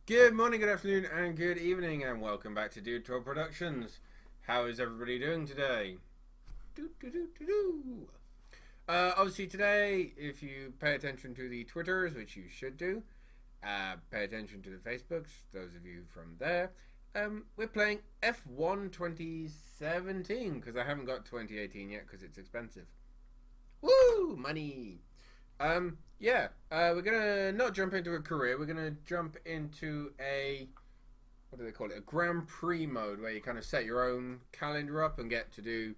Good morning, good afternoon, and good evening, and welcome back to Dude Talk Productions. How is everybody doing today? Obviously, today, if you pay attention to the Twitters, which you should do, pay attention to the Facebooks, those of you from there, we're playing F1 2017 because I haven't got 2018 yet because it's expensive. Woo! Money! We're gonna not jump into a career. We're gonna jump into a what do they call it? A Grand Prix mode where you kind of set your own calendar up and get to do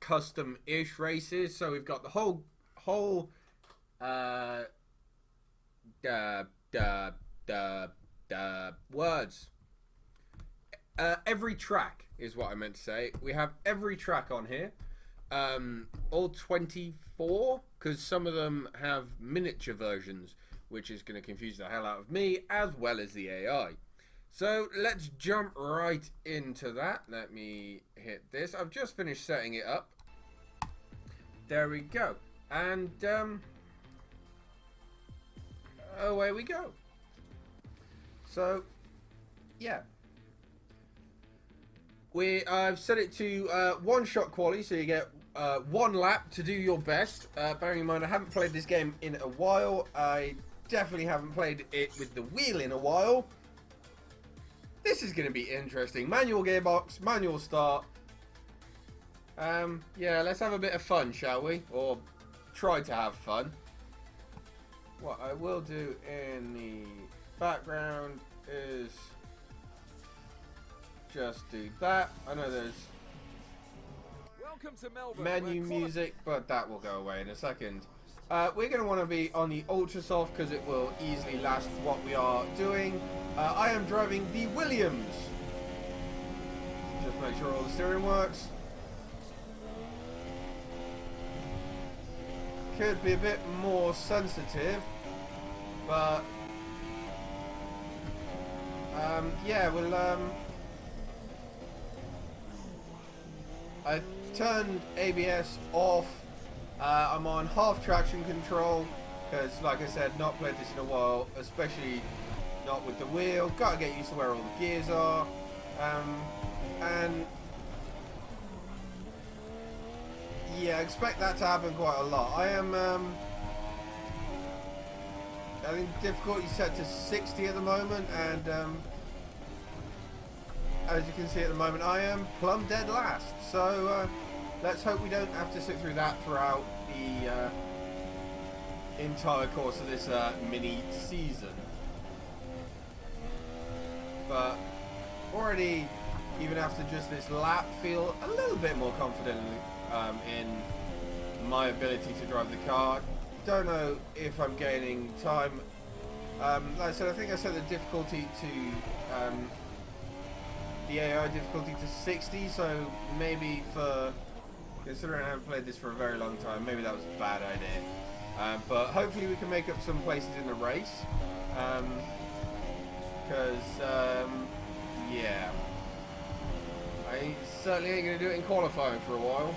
custom-ish races. So we've got the whole uh da da da words. Every track is what I meant to say. We have every track on here. All 24, because some of them have miniature versions, which is going to confuse the hell out of me as well as the AI. So let's jump right into that. Let me hit this. I've just finished setting it up. There we go. And away we go. So yeah, I've set it to one shot quality, so you get one lap to do your best. Bearing in mind I haven't played this game in a while. I definitely haven't played it with the wheel in a while. This is going to be interesting. Manual gearbox, manual start. Yeah, let's have a bit of fun, shall we? Or try to have fun. What I will do in the background is just do that. I know there's menu music, but that will go away in a second. We're going to want to be on the ultra soft because it will easily last what we are doing. I am driving the Williams. Just make sure all the steering works. Could be a bit more sensitive, but yeah, we'll I turned ABS off. I'm on half traction control because, like I said, not played this in a while, especially not with the wheel. Got to get used to where all the gears are, and yeah, expect that to happen quite a lot. I am, I think difficulty set to 60 at the moment, and as you can see at the moment, I am plumb dead last. So let's hope we don't have to sit through that throughout the entire course of this mini season. But already, even after just this lap, feel a little bit more confident in my ability to drive the car. Don't know if I'm gaining time. Like I said, I think I set the difficulty to the AI difficulty to 60, so maybe for, considering I haven't played this for a very long time, maybe that was a bad idea. But hopefully we can make up some places in the race, because yeah, I certainly ain't going to do it in qualifying for a while.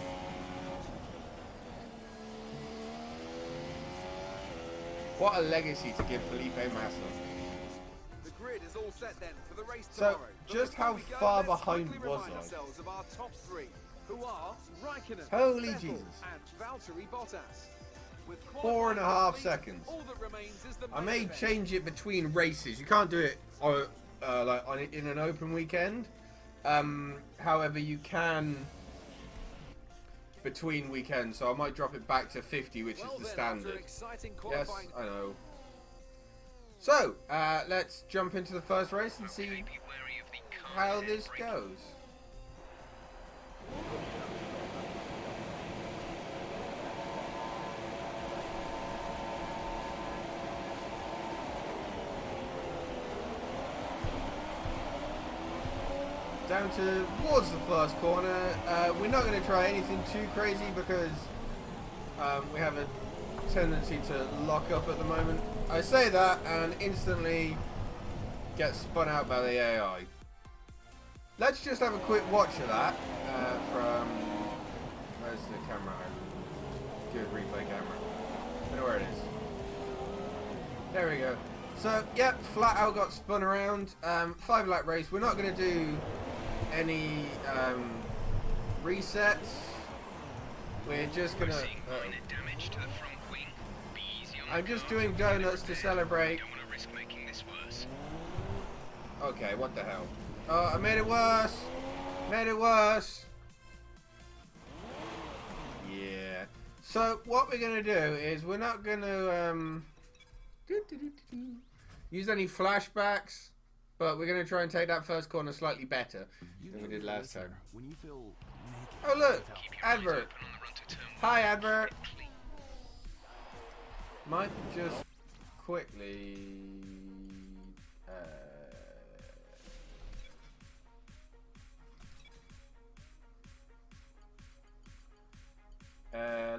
What a legacy to give Felipe Massa. The grid is all set then for the race So, tomorrow. just how far behind was I? Of our top three, who are Raikkonen, Holy Vettel, Jesus. and Valtteri Bottas. With 4.5 seconds. All that remains is the I main may event. change it between races. You can't do it in an open weekend. However, you can between weekends. So I might drop it back to 50, which is the standard. Yes, I know. So let's jump into the first race and see how this goes. Down towards the first corner. We're not going to try anything too crazy because we have a tendency to lock up at the moment. I say that and instantly get spun out by the AI. Let's just have a quick watch of that from, where's the camera? Good replay camera. I don't know where it is. There we go. So, yep, flat out got spun around. 5 lap race. We're not going to do any resets. We're just going to... damage to the front wing. Be easy on I'm the just car. doing donuts to celebrate. Don't want to risk making this worse. Okay, what the hell? Oh, I made it worse. Made it worse. Yeah. So what we're gonna do is we're not gonna use any flashbacks, but we're gonna try and take that first corner slightly better than we did last time. When you feel naked, Oh look, Keep your eyes advert. open on the run to turn Hi, one. advert. Keep it clean. Might just quickly.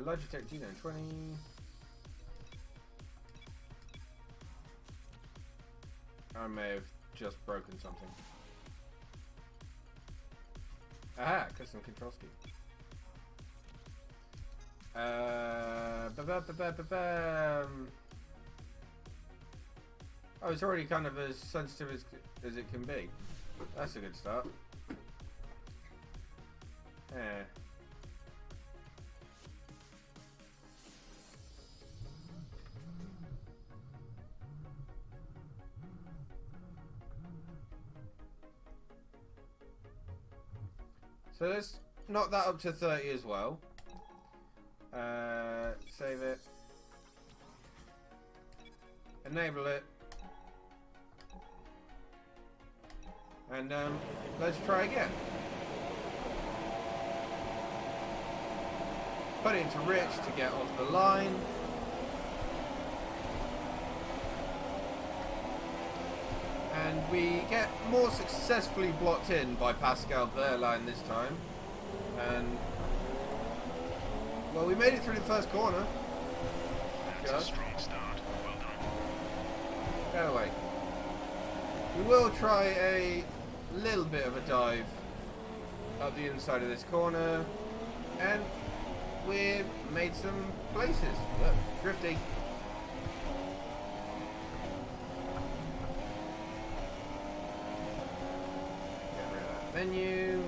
Logitech G920. I may have just broken something. Aha, custom control scheme. Oh, it's already kind of as sensitive as it can be. That's a good start. Yeah. So let's knock that up to 30 as well. Save it. Enable it. And let's try again. Put it into Rich to get off the line. And we get more successfully blocked in by Pascal Wehrlein this time. And, well, we made it through the first corner. That's a strong start. Well done. Anyway, we will try a little bit of a dive up the inside of this corner. And we've made some places. Look, drifty. Menu.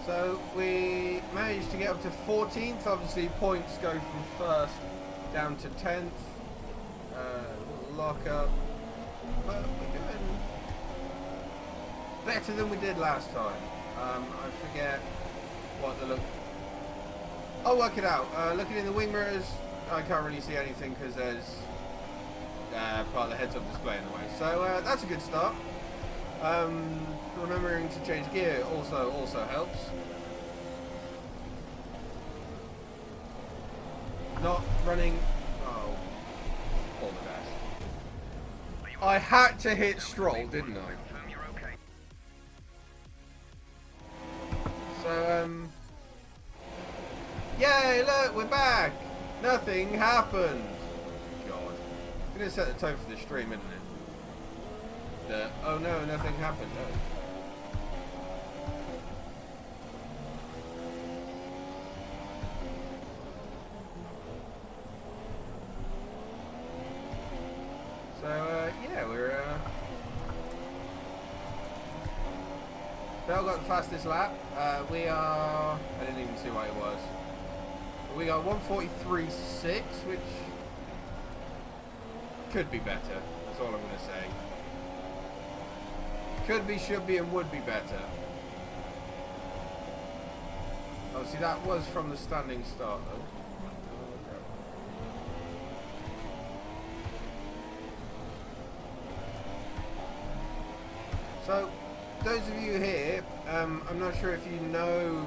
So we managed to get up to 14th. Obviously, points go from first down to 10th. Lock up. But we're doing better than we did last time. I forget what the look. I'll work it out. Looking in the wing mirrors, I can't really see anything because there's part of the heads-up display in the way. So that's a good start. Remembering to change gear also helps. Not running. Oh, all the best. I had to hit Stroll, didn't I? Confirm you're okay. So yay! Look, we're back. Nothing happened. God, it's gonna set the tone for the stream, isn't it? Oh no, nothing happened. Oh. So yeah, we're Bell got the fastest lap. We are. I didn't even see what it was. We got 1:43.6, which could be better. That's all I'm gonna say. Could be, should be, and would be better. Oh, see, that was from the standing start, though. So, those of you here, I'm not sure if you know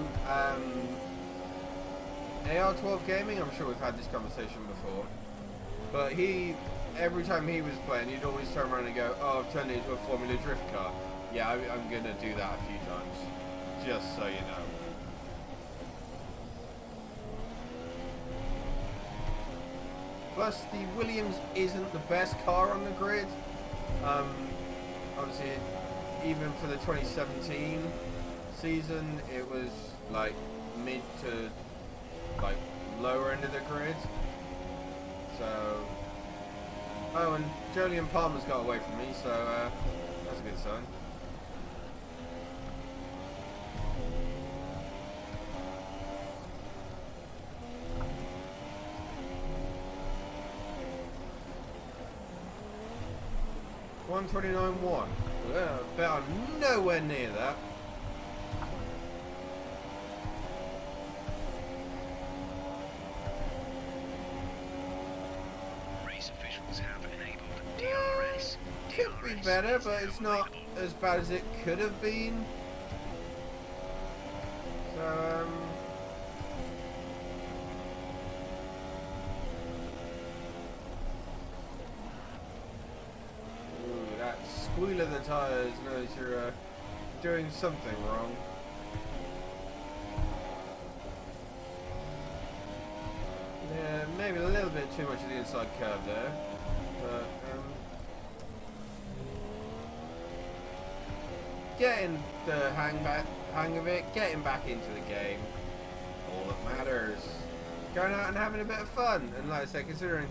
AR12 Gaming. I'm sure we've had this conversation before. But every time he was playing, he'd always turn around and go, "Oh, I've turned it into a Formula Drift car." Yeah, I'm going to do that a few times, just so you know. Plus, the Williams isn't the best car on the grid. Obviously, even for the 2017 season, it was like mid to like lower end of the grid. So, oh, and Jolyon Palmer's got away from me, so that's a good sign. $129.1. Well, I bet I'm nowhere near that. Race officials have enabled DRS. Could be better, but it's not as bad as it could have been. So, ooh, that squeal of the tires knows you're doing something wrong. Yeah, maybe a little bit too much of the inside curve there, but getting the hang of it, getting back into the game, all that matters. Going out and having a bit of fun, and like I said, considering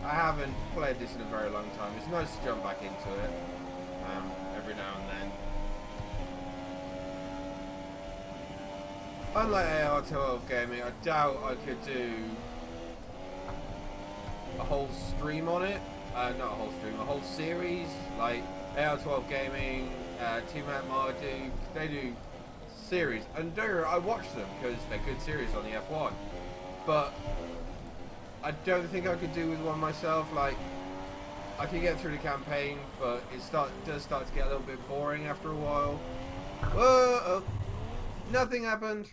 I haven't played this in a very long time, it's nice to jump back into it every now and then. Unlike AR12 gaming, I doubt I could do a whole stream on it. Not a whole stream, a whole series. Like AR12 gaming, Team Atmar they do series. And I watch them because they're good series on the F1. But I don't think I could do with one myself. Like, I could get through the campaign, but it does start to get a little bit boring after a while. Whoa! Oh, nothing happened.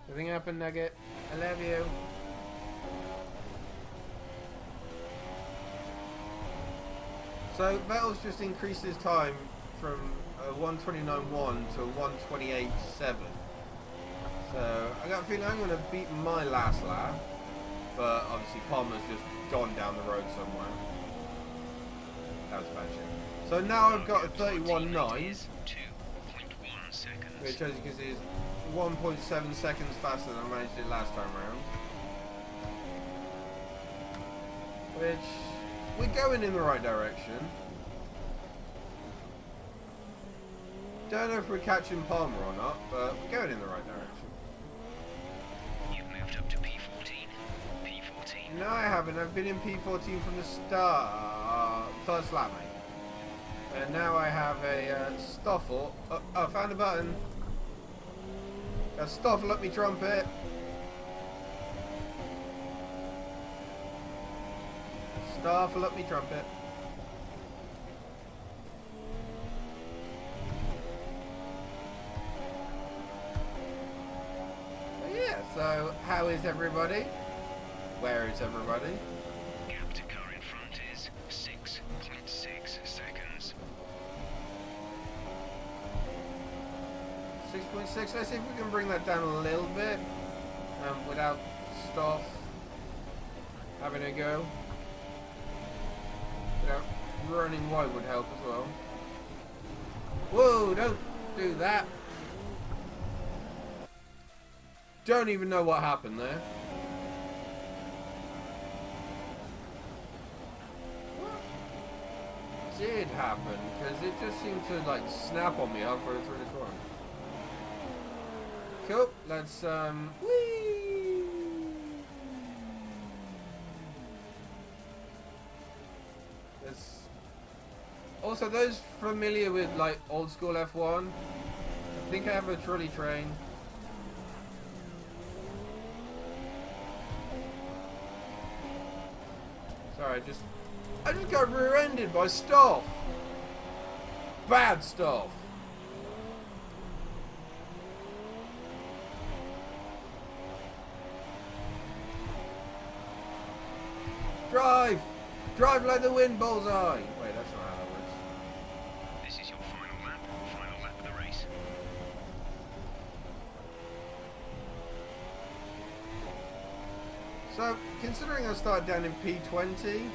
Nothing happened, Nugget. I love you. So Vettel's just increased his time from 1:29.1 to 1:28.7. So I got a feeling I'm going to beat my last lap, but obviously Palmer's just gone down the road somewhere. That was a bad shit. So now I've got a 31.9, 2.1 seconds. which as you can see is 1.7 seconds faster than I managed it last time around. Which, we're going in the right direction. Don't know if we're catching Palmer or not, but we're going in the right direction. You've moved up to P14. P14. No, I haven't. I've been in P14 from the start. First lap, mate. And now I have a Stoffel. Oh, I found a button. A Stoffel up me trumpet. Stoffel up me trumpet. Yeah, so how is everybody? Where is everybody? Gap to car in front is 6.6 seconds. 6.6. Let's see if we can bring that down a little bit without Stoff having a go. Without running wide would help as well. Whoa, don't do that. Don't even know what happened there. What did happen? Because it just seemed to like snap on me halfway through the corner. Cool, let's whee! Let's also, those familiar with like old school F1, I think I have a trolley train. Sorry, I just got rear-ended by Stoff. Bad Stoff. Drive! Drive like the wind, bullseye! Wait, that's not how that works. This is your final lap of the race. So, considering I started down in P20,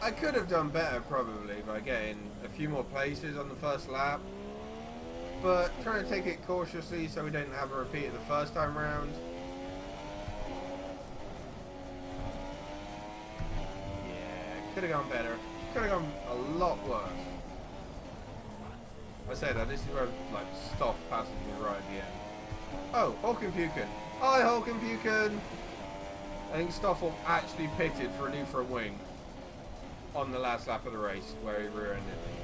I could have done better probably by getting a few more places on the first lap. but trying to take it cautiously so we don't have a repeat of the first time round. Yeah, could have gone better. Could have gone a lot worse. I say that, this is where like stuff passes me right at the end. Oh, Hulkenbuchen. Hi, Hulkenbuchen. I think Stoffel actually pitted for a new front wing on the last lap of the race where he rear-ended me.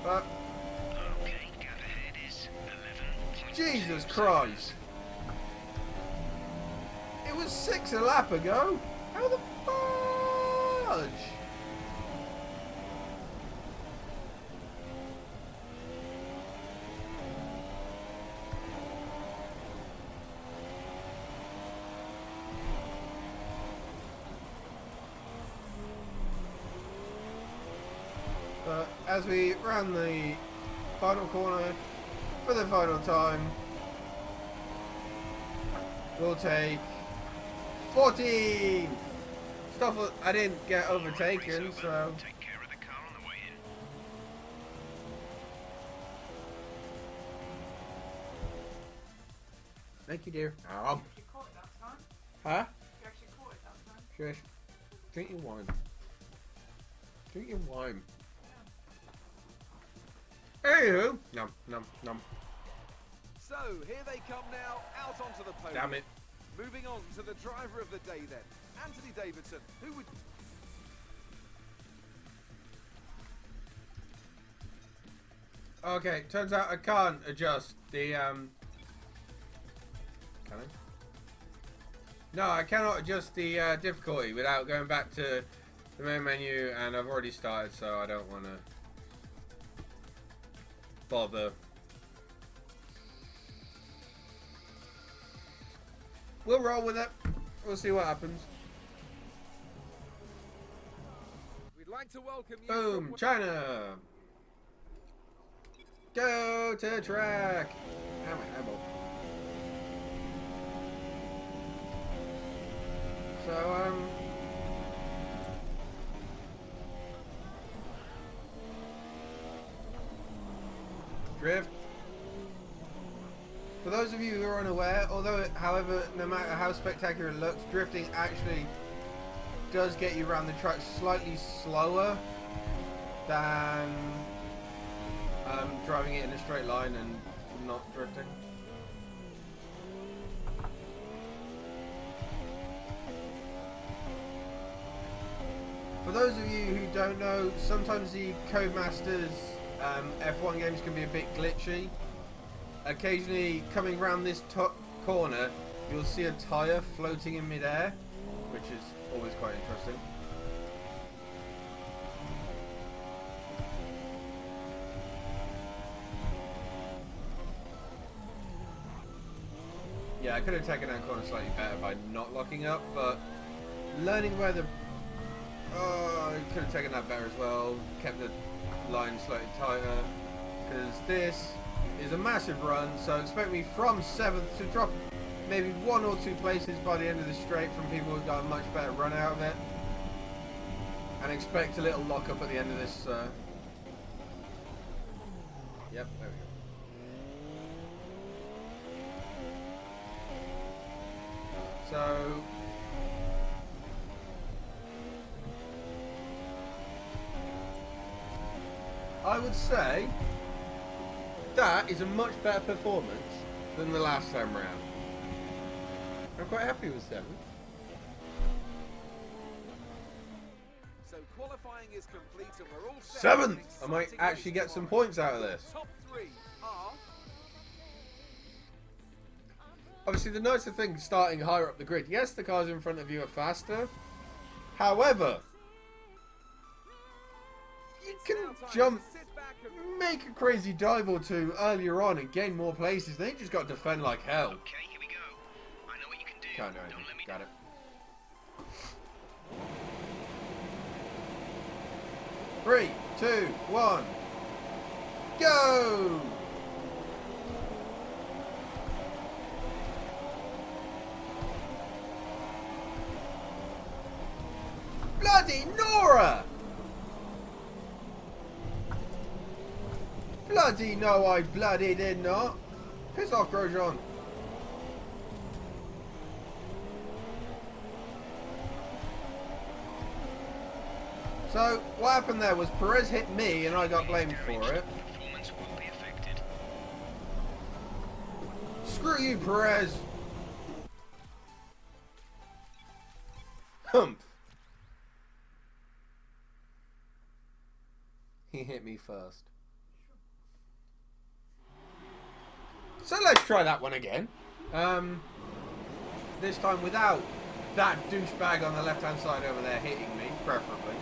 But Okay, gap ahead is 11.2 Jesus Christ! It was 6 a lap ago. How the fudge? As we round the final corner for the final time, we'll take 14th. Stuff I didn't get overtaken, so Take care of the car on the way in. thank you, dear. actually caught it that time. Huh? You actually caught it that time. Shush. Drink your wine. Drink your wine. Anywho, num num num. So, here they come now, out onto the podium. Damn it. Moving on to the driver of the day then. Anthony Davidson, who would... Okay, turns out I can't adjust the Can I? No, I cannot adjust the difficulty without going back to the main menu, and I've already started, so I don't want to bother. We'll roll with it. We'll see what happens. We'd like to welcome you... Boom, from- China. Go to the track. Ow, my eyeball. So, drift. For those of you who are unaware, however, no matter how spectacular it looks, drifting actually does get you around the track slightly slower than driving it in a straight line and not drifting. For those of you who don't know, sometimes the Codemasters F1 games can be a bit glitchy. Occasionally, coming around this top corner, you'll see a tyre floating in midair, which is always quite interesting. Yeah, I could have taken that corner slightly better by not locking up, but learning where the... Oh, I could have taken that better as well. Kept the line slightly tighter, because this is a massive run, so expect me from 7th to drop maybe 1 or 2 places by the end of the straight from people who've got a much better run out of it. And expect a little lock up at the end of this. Yep, there we go. So I would say that is a much better performance than the last time round. I'm quite happy with 7th. So qualifying is complete and we're all set. 7th! I might Exciting actually race get some tomorrow. points out of this. Top 3 are... Obviously, the nicer thing starting higher up the grid. Yes, the cars in front of you are faster. However, you can Now time jump, to sit back and make a crazy dive or two earlier on and gain more places. They just got to defend like hell. Okay, here we go. I know what you can do. Can't do Don't anything. let me Got it. Three, 2, 1, go! Bloody Nora! Bloody no, I bloody did not. Piss off, Grosjean. So, what happened there was Perez hit me and I got blamed for it. Performance will be affected. Screw you, Perez. Humph. He hit me first. So let's try that one again. This time without that douchebag on the left-hand side over there hitting me, preferably.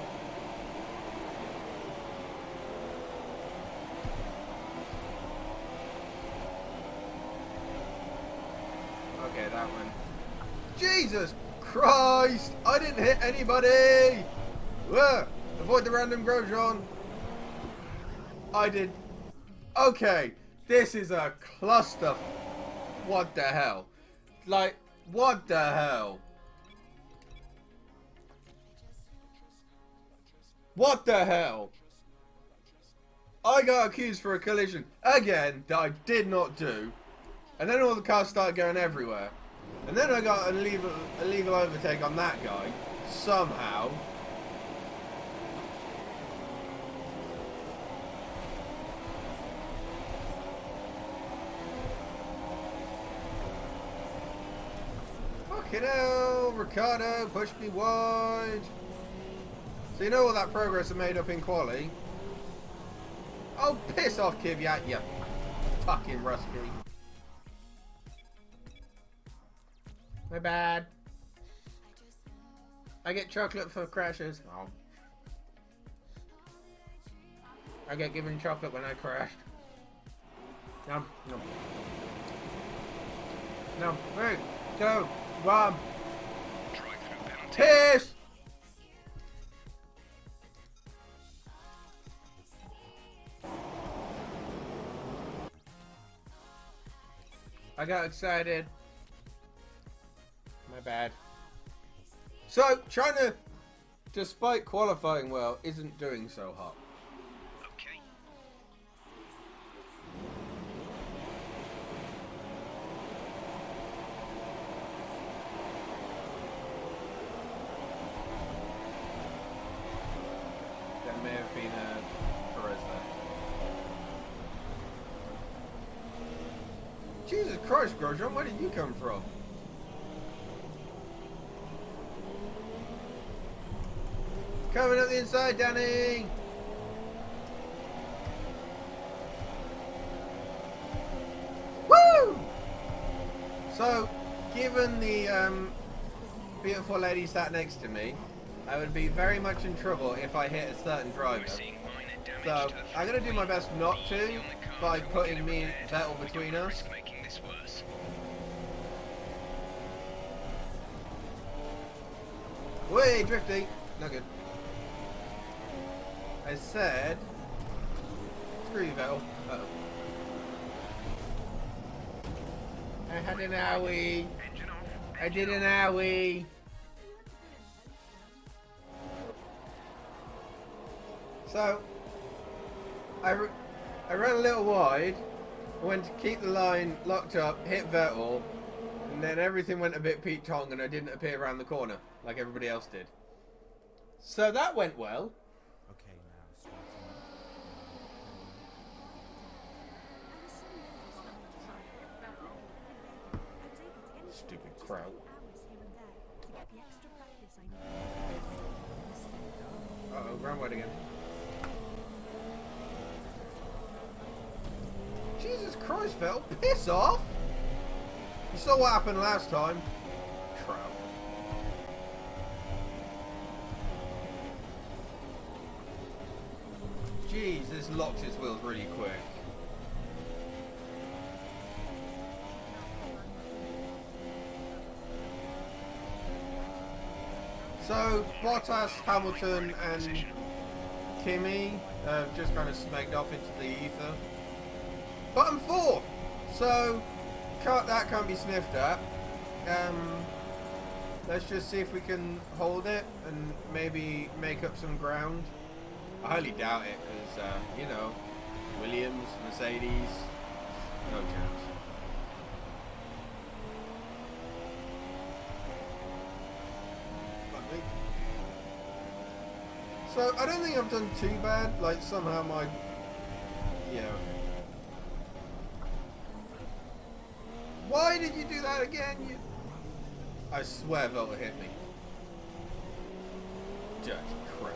Okay, that one. Jesus Christ! I didn't hit anybody! Whoa! Avoid the random Grosjean. I did. Okay, this is a cluster. What the hell? Like, what the hell? What the hell? I got accused for a collision again that I did not do. And then all the cars started going everywhere. And then I got an illegal overtake on that guy. Somehow. Fucking hell, Ricardo, push me wide. So you know all that progress I made up in quali? Oh, piss off, Kvyat, you fucking rusty. My bad. I get chocolate for crashes. Oh. I get given chocolate when I crashed. No, no. No, 3, 2, 1. Drive-through penalty. Piss! I got excited. My bad. So, China, despite qualifying well, isn't doing so hot. Okay. There may have been a Perez there. Jesus Christ, Grosjean, where did you come from? Coming up the inside, Danny! Woo! So, given the beautiful lady sat next to me, I would be very much in trouble if I hit a certain driver. We're seeing minor damage So, to the I'm going to do my best not to by putting me and Vettel between us. making this worse. Way drifty! Not good. I said... Screw you, Vettel. Uh-oh. I had an owie. Engine off. I did an owie. So, I ran a little wide. I went to keep the line locked up, hit Vettel, and then everything went a bit Pete Tong and I didn't appear around the corner like everybody else did. So that went well. Okay, now Stupid crowd. Uh-oh, ground wide again. Jesus Christ, Vettel, piss off! You saw what happened last time. Trout. Jeez, this locks its wheels really quick. So, Bottas, Hamilton, and Kimi just kind of smacked off into the ether. But I'm fourth, so that can't be sniffed at. Let's just see if we can hold it and maybe make up some ground. I highly doubt it because, you know, Williams, Mercedes, no chance. So, I don't think I've done too bad. Like, somehow my... Yeah. Why did you do that again? You... I swear Velta hit me. Dirty crowd.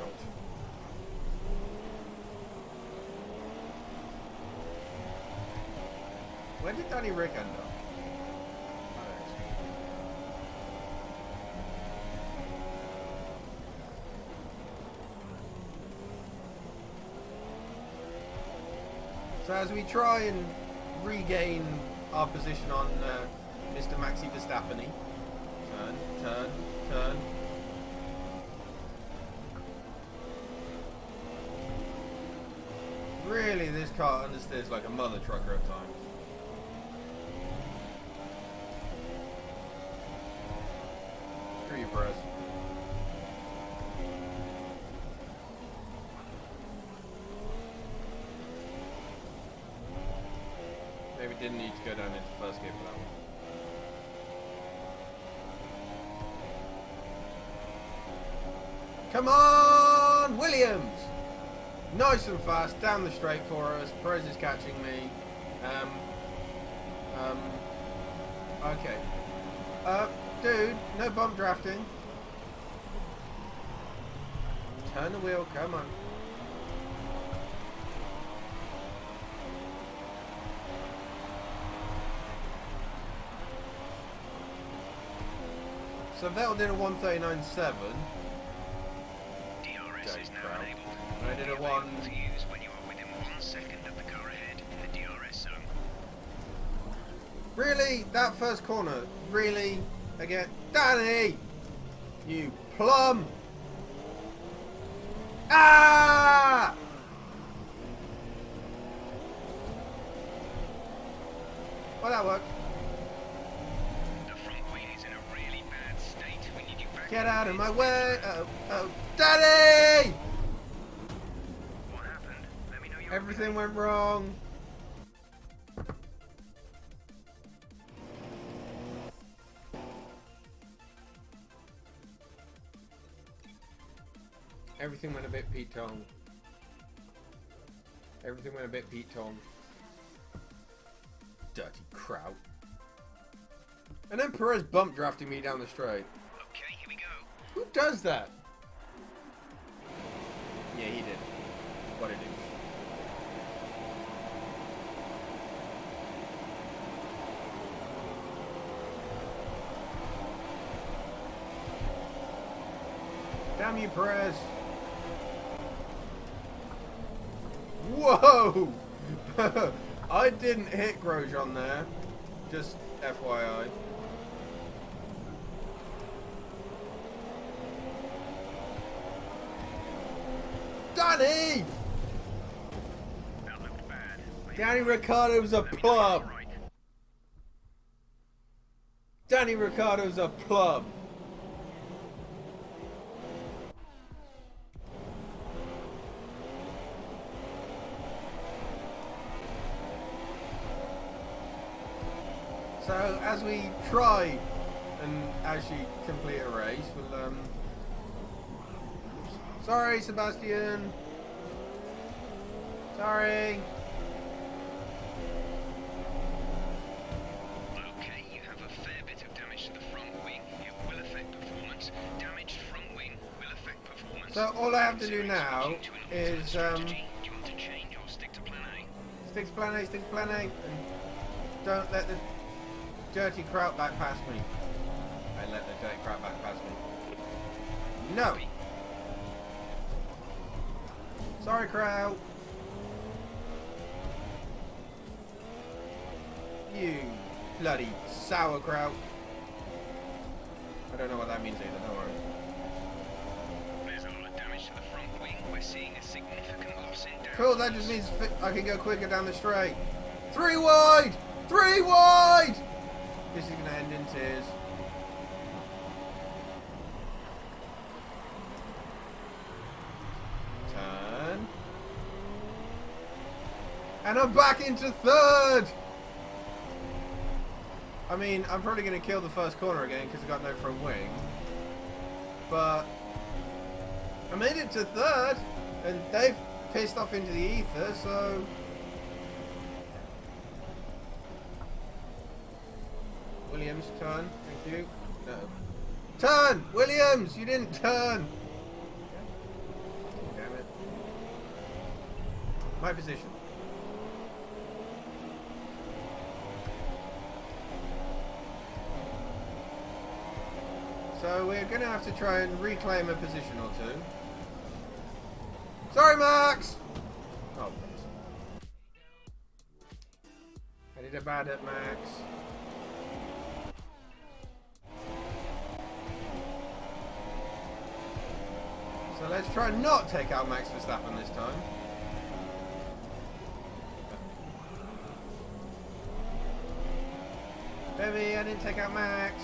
Where did Danny Rick end up? So as we try and regain our position on Mr. Maxi Verstappen, turn. Really, this car understeers like a mother trucker at times. Screw you, Perez. Maybe didn't need to go down into first gear for that one. Come on, Williams! Nice and fast, down the straight for us. Perez is catching me. Okay. Dude, no bump drafting. Turn the wheel, come on. So Vettel did a 139.7. DRS is now enabled. I did a Available one. to use when you are within 1 second of the car ahead in the DRS zone. Really? That first corner? Really? Again? Danny! You plum! Ah! Well, that worked. The front wing is in a really bad state. We need you back. Get out of my way! Oh, Danny! What happened? Let me know you're Everything okay. went wrong. Everything went a bit Pete Tong. Everything went a bit Pete Tong. Dirty kraut. And then Perez bump drafting me down the straight. Okay, here we go. Who does that? Yeah, he did. What a douche. Damn you, Perez. Whoa! I didn't hit Grosjean there. Just FYI. Danny! That looked bad. Danny Ricciardo's a plum. Right. Danny Ricciardo's a plum. So as we try and actually complete a race, we'll sorry, Sebastian. Sorry. Okay, you have a fair bit of damage to the front wing. It will affect performance. Damaged front wing will affect performance. So all I have to do now is Do you want to change or stick to plan A? stick to plan A, and don't let the dirty kraut back past me. I let the dirty kraut back past me. No. Sorry, kraut. You bloody sauerkraut. I don't know what that means either, don't worry. There's a lot of damage to the front wing. We're seeing a significant loss in damage. Cool, that just means I can go quicker down the straight. 3 wide! 3 wide! This is going to end in tears. And I'm back into third! I mean, I'm probably going to kill the first corner again because I've got no front wing. But I made it to third, and they've pissed off into the ether, so... Williams, turn. Thank you. No. Turn! Williams! You didn't turn! Damn it. My position. So we're going to have to try and reclaim a position or two. Sorry, Max! Oh, please. I did a bad at Max. So let's try and not take out Max Verstappen this time. Baby, I didn't take out Max.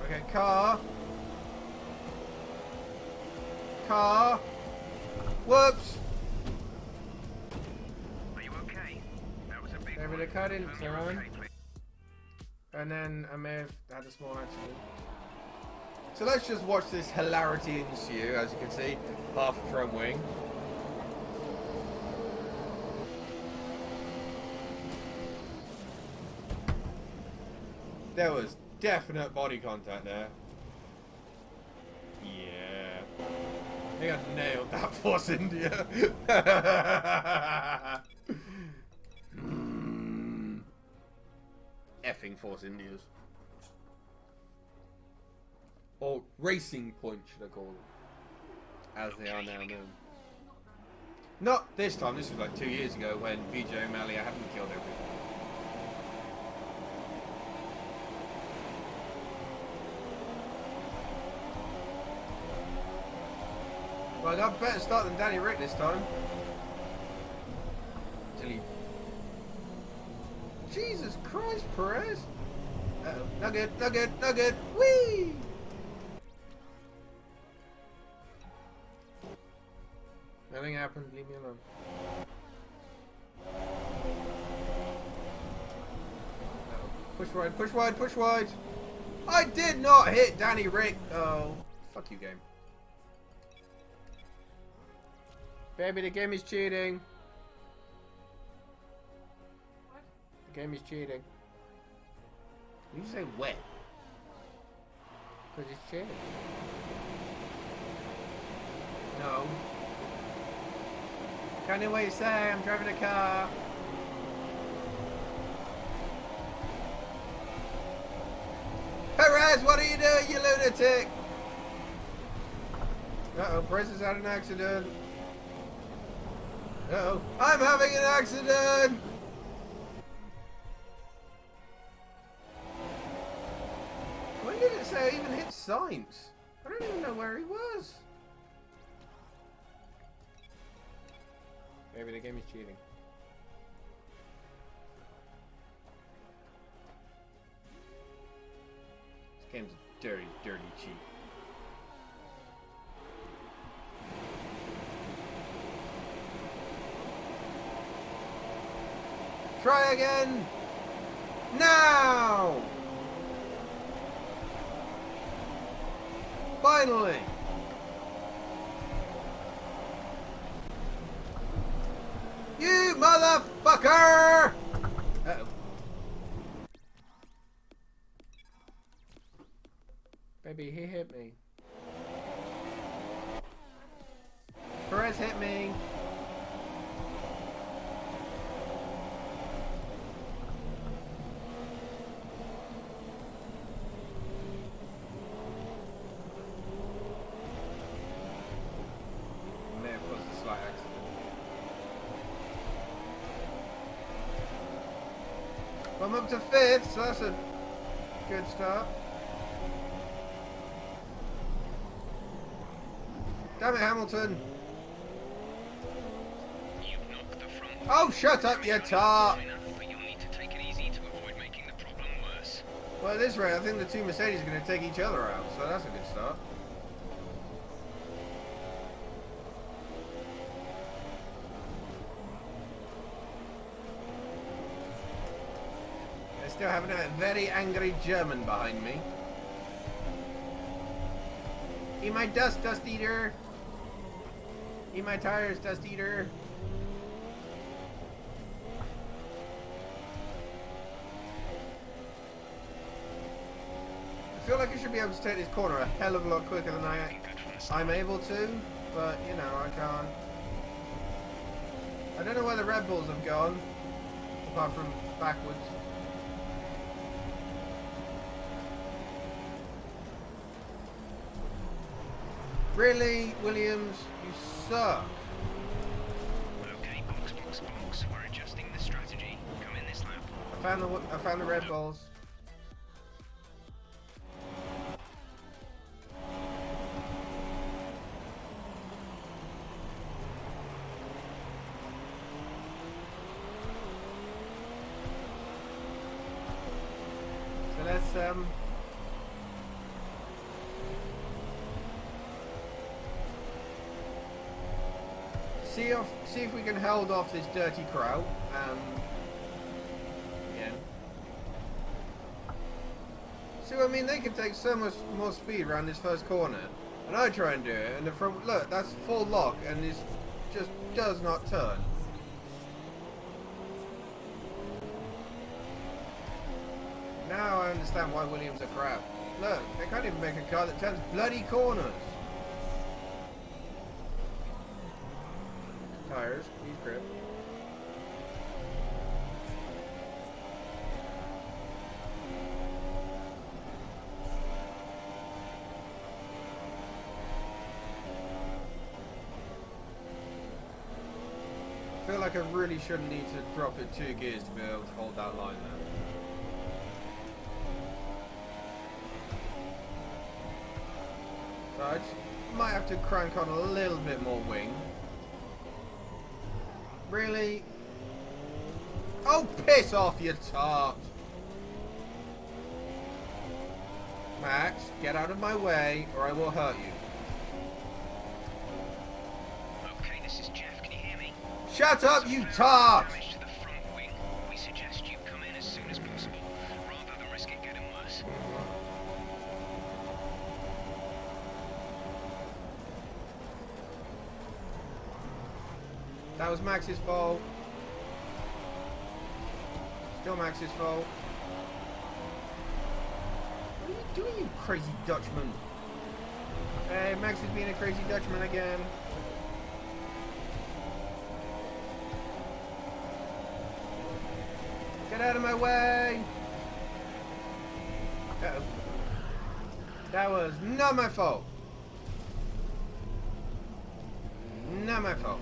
Okay, car. Whoops. Are you okay? That was a big Maybe one. the car didn't Confirm you're turn. okay, please. And then I may have had a small accident. So let's just watch this hilarity ensue. As you can see, half a front wing. There was definite body contact there. Yeah. I think I nailed that Force India. Effing Force Indias. Or Racing Point, should I call them. As they are now known. Not this time, this was like 2 years ago when Vijay Mallya hadn't killed everything. Well, I got a better start than Danny Rick this time. Until he... Jesus Christ, Perez! Uh-oh. No good, no good, no good! Whee! Nothing happened, leave me alone. Uh-oh. Push wide, push wide, push wide! I did not hit Danny Rick! Oh, fuck you, game. Baby, the game is cheating. What? The game is cheating. You say wet? Because it's cheating. No. Can't hear what you say, I'm driving a car. Perez, what are you doing, you lunatic? Uh-oh, Perez has had an accident. Uh-oh, I'm having an accident! When did it say I even hit Sainz? I don't even know where he was. Maybe the game is cheating. This game's a dirty, dirty cheat. Try again! Now! Finally! You motherfucker! Uh-oh. Baby, he hit me. Perez hit me. May have caused a slight accident. I'm up to 5th, so that's a good start. Damn it, Hamilton. You've knocked the front wing. Oh, shut up, you tart. But you'll need to take it easy to avoid making the problem worse. Well, at this rate, I think the two Mercedes are going to take each other out, so that's a good start. still having a very angry German behind me. Eat my dust, dust eater. Eat my tires, dust eater. I feel like I should be able to take this corner a hell of a lot quicker than I'm able to, but you know, I can't. I don't know where the Red Bulls have gone, apart from backwards. Really, Williams, you suck. Okay, box. We're adjusting the strategy. Come in this lap. I found the Red Bulls. So let's see if we can hold off this dirty crowd. Yeah. See what I mean? They can take so much more speed around this first corner, and I try and do it, and the front, look, that's full lock, and this just does not turn. Now I understand why Williams are crap. Look, they can't even make a car that turns bloody corners. Tires, he's grip. I feel like I really shouldn't need to drop it 2 gears to be able to hold that line there. So I just might have to crank on a little bit more wing. Really? Oh, piss off, you tart! Max, get out of my way, or I will hurt you. Okay, this is Jeff. Can you hear me? Shut up, you tart! Damage to the front wing. We suggest you come in as soon as possible, rather than risk it getting worse. That was Max's fault. Still Max's fault. What are you doing, you crazy Dutchman? Hey, Max is being a crazy Dutchman again. Get out of my way! Uh-oh. That was not my fault. Not my fault.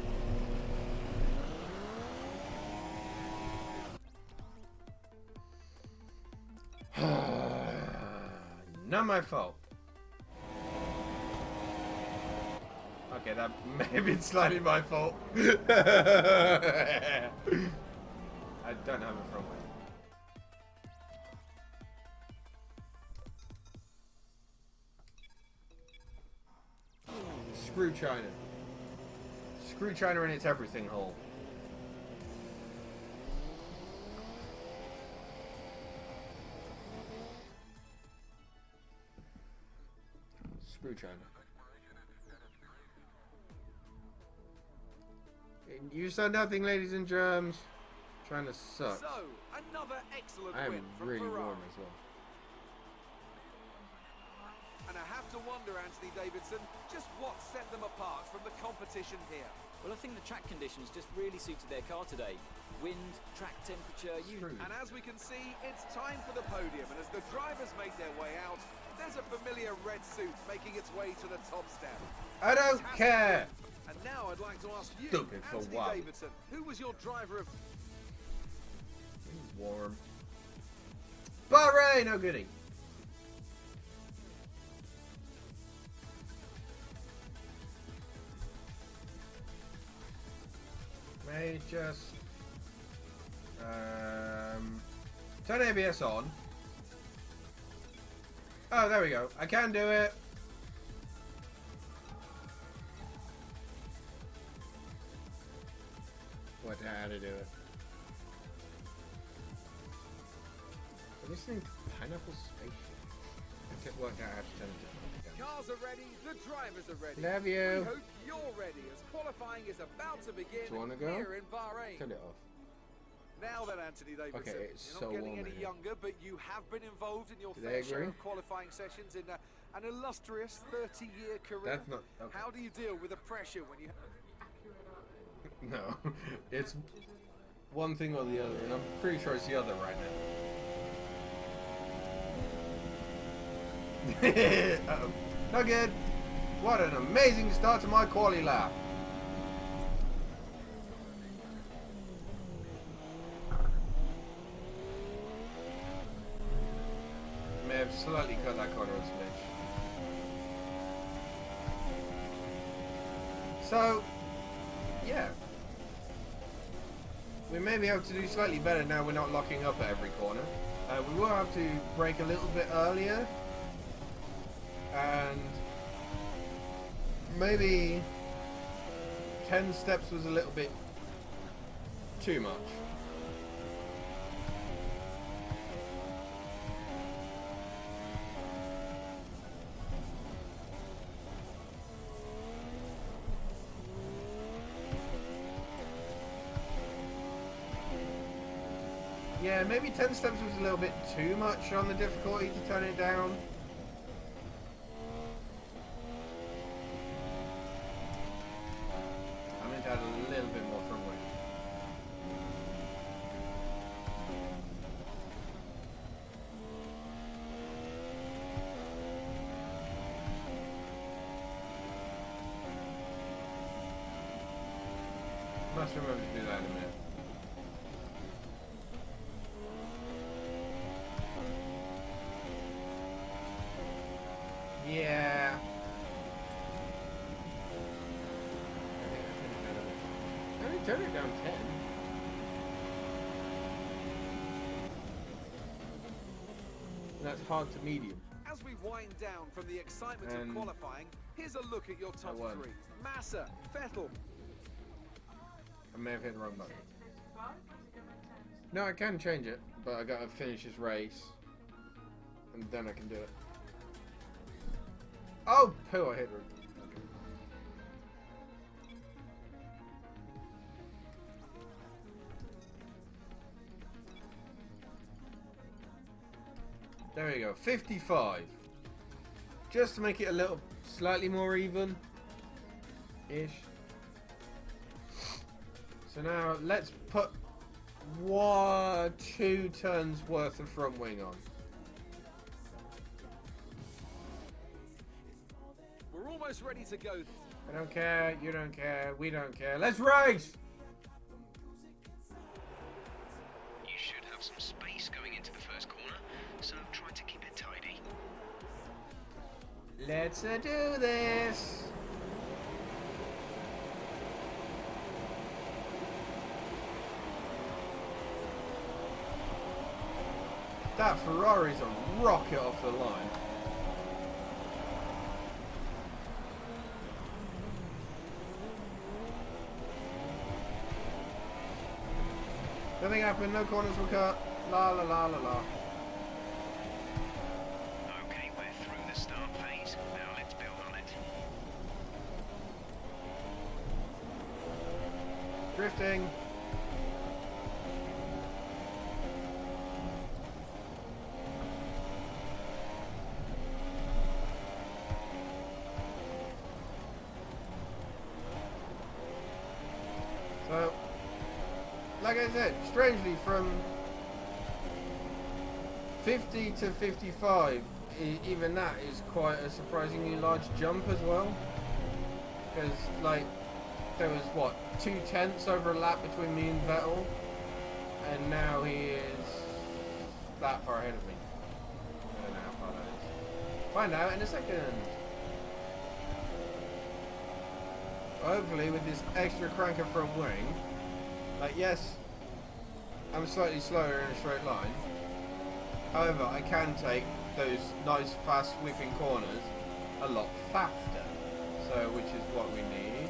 Not my fault. Okay, that may have been slightly my fault. I don't have a front wing. Screw China. Screw China in its everything hole. Screw China. You saw nothing, ladies and germs. China sucks. So, another excellent I am win from really Ferrari. warm as well. And I have to wonder, Anthony Davidson, just what set them apart from the competition here. Well, I think the track conditions just really suited their car today. Wind, track temperature, you... True. And as we can see, it's time for the podium. And as the drivers make their way out, there's a familiar red suit making its way to the top step. I don't Fantastic care. win. And now I'd like to ask you, Stupid for Anthony what? Davidson, who was your driver of... He's warm. Bahrain, no goodie. May just turn ABS on. Oh, there we go. I can do it. What? How to do it? Listening to Pineapple Spaceship. I can't work out how to turn it down. Cars are ready, the drivers are ready. Love We you. hope you're ready as qualifying is about to begin Do you wanna go? here in Bahrain. Turn it off. Now then, Anthony Davidson, Okay, it's you're so not getting warm any in here. younger, but you have been involved in your Do fair they share agree? of qualifying sessions in an illustrious 30-year career. That's not okay. How do you deal with the pressure when you... No, it's one thing or the other, and I'm pretty sure it's the other right now. Uh-oh. Not good. What an amazing start to my quali lap. May have slightly cut that corner a smidge. So, yeah. We may be able to do slightly better now we're not locking up at every corner. We will have to brake a little bit earlier. And maybe 10 steps was a little bit too much. Yeah, maybe 10 steps was a little bit too much on the difficulty to turn it down. I meant to add a little bit more front wing. Must remember to do that in a minute. Yeah. I only turned it down 10. That's hard to medium. As we wind down from the excitement And of qualifying, here's a look at your top won. three. Massa, Vettel, I may have hit the wrong button. 55? Where's it going to No, I can change it, but I gotta finish this race. And then I can do it. Oh, poo, I hit her. There we go, 55. Just to make it a little slightly more even ish. So now let's put 2 turns worth of front wing on. we're almost ready to go. I don't care, you don't care, we don't care. Let's race! You should have some space going into the first corner, so try to keep it tidy. Let's do this! That Ferrari's a rocket off the line. Nothing happened, no corners were cut. La la la la la. Okay, we're through the start phase. Now let's build on it. Drifting. So, like I said, strangely from 50 to 55, even that is quite a surprisingly large jump as well. Because, like, there was, what, 2/10 over a lap between me and Vettel, and now he is that far ahead of me. I don't know how far that is. Find out in a second. Hopefully with this extra cranker front wing, like yes, I'm slightly slower in a straight line. However, I can take those nice fast sweeping corners a lot faster. So, which is what we need.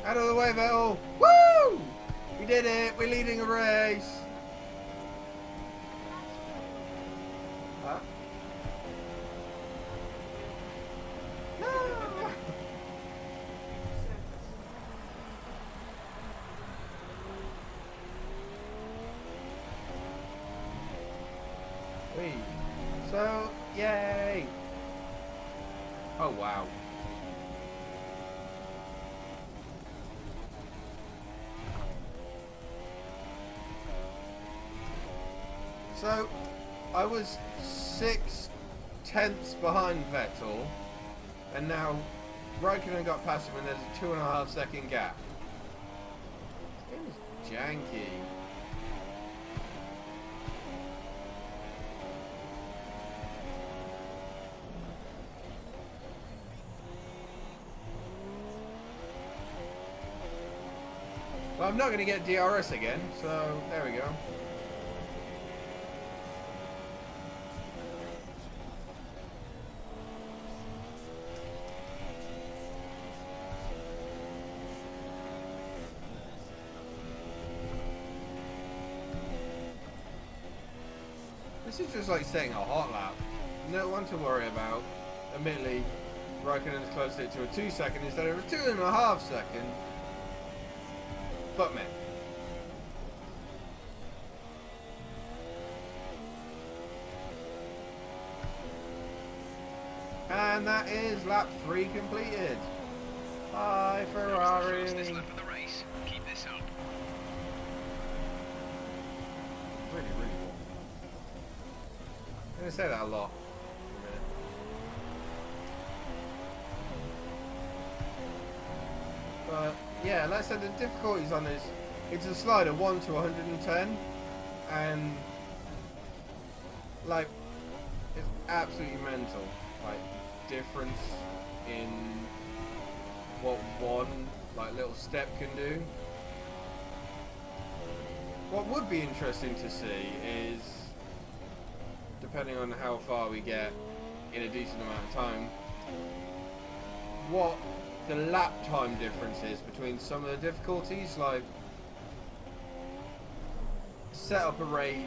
Out of the way, Vettel! Woo! We did it! We're leading a race! Huh? No! Wait. So, yay! Oh, wow. So, I was 6/10 behind Vettel, and now Raikkonen got past him and there's a 2.5 second gap. This game is janky. Well, I'm not going to get DRS again, so there we go. This is just like setting a hot lap. No one to worry about. Admittedly, Raikkonen's closed it to a 2 second instead of a 2.5 second. But man. And that is lap 3 completed. Bye, Ferrari. Fastest lap of the race. Keep this up. Really, really warm. I'm going to say that a lot. But yeah, like I said, the difficulties on this, it's a slider 1 to 110, and like it's absolutely mental. Like difference in what one like little step can do. What would be interesting to see is, depending on how far we get in a decent amount of time, what the lap time difference is between some of the difficulties. Like set up a race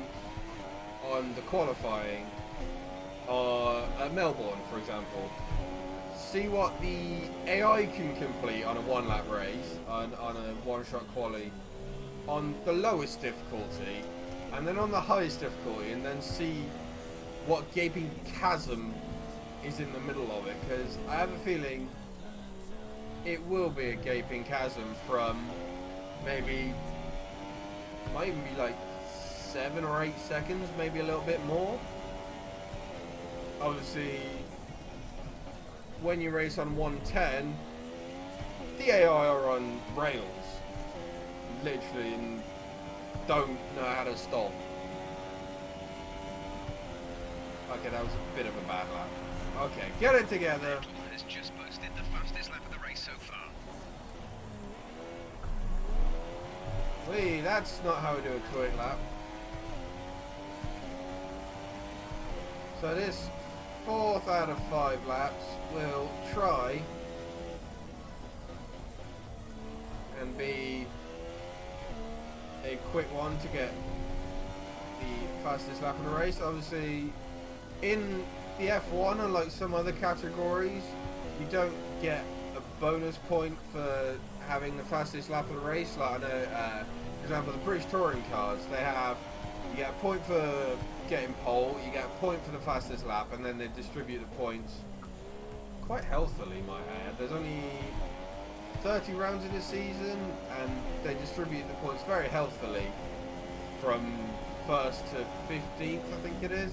on the qualifying or at Melbourne, for example. See what the AI can complete on a 1 lap race, on a 1-shot quali, on the lowest difficulty, and then on the highest difficulty, and then see what gaping chasm is in the middle of it, because I have a feeling it will be a gaping chasm from maybe, might even be like 7 or 8 seconds, maybe a little bit more. Obviously, when you race on 110, the AI are on rails, literally, and don't know how to stop. Okay, that was a bit of a bad lap. Okay, get it together. Vettel has just posted the fastest lap of the race so far. Wait, that's not how we do a quick lap. So this 4th out of 5 laps will try and be a quick one to get the fastest lap of the race. Obviously, in the F1, unlike some other categories, you don't get a bonus point for having the fastest lap of the race. Like I know, for example, the British Touring cars, they have, you get a point for getting pole, you get a point for the fastest lap, and then they distribute the points quite healthily, might I add. There's only 30 rounds in the season, and they distribute the points very healthily from 1st to 15th, I think it is.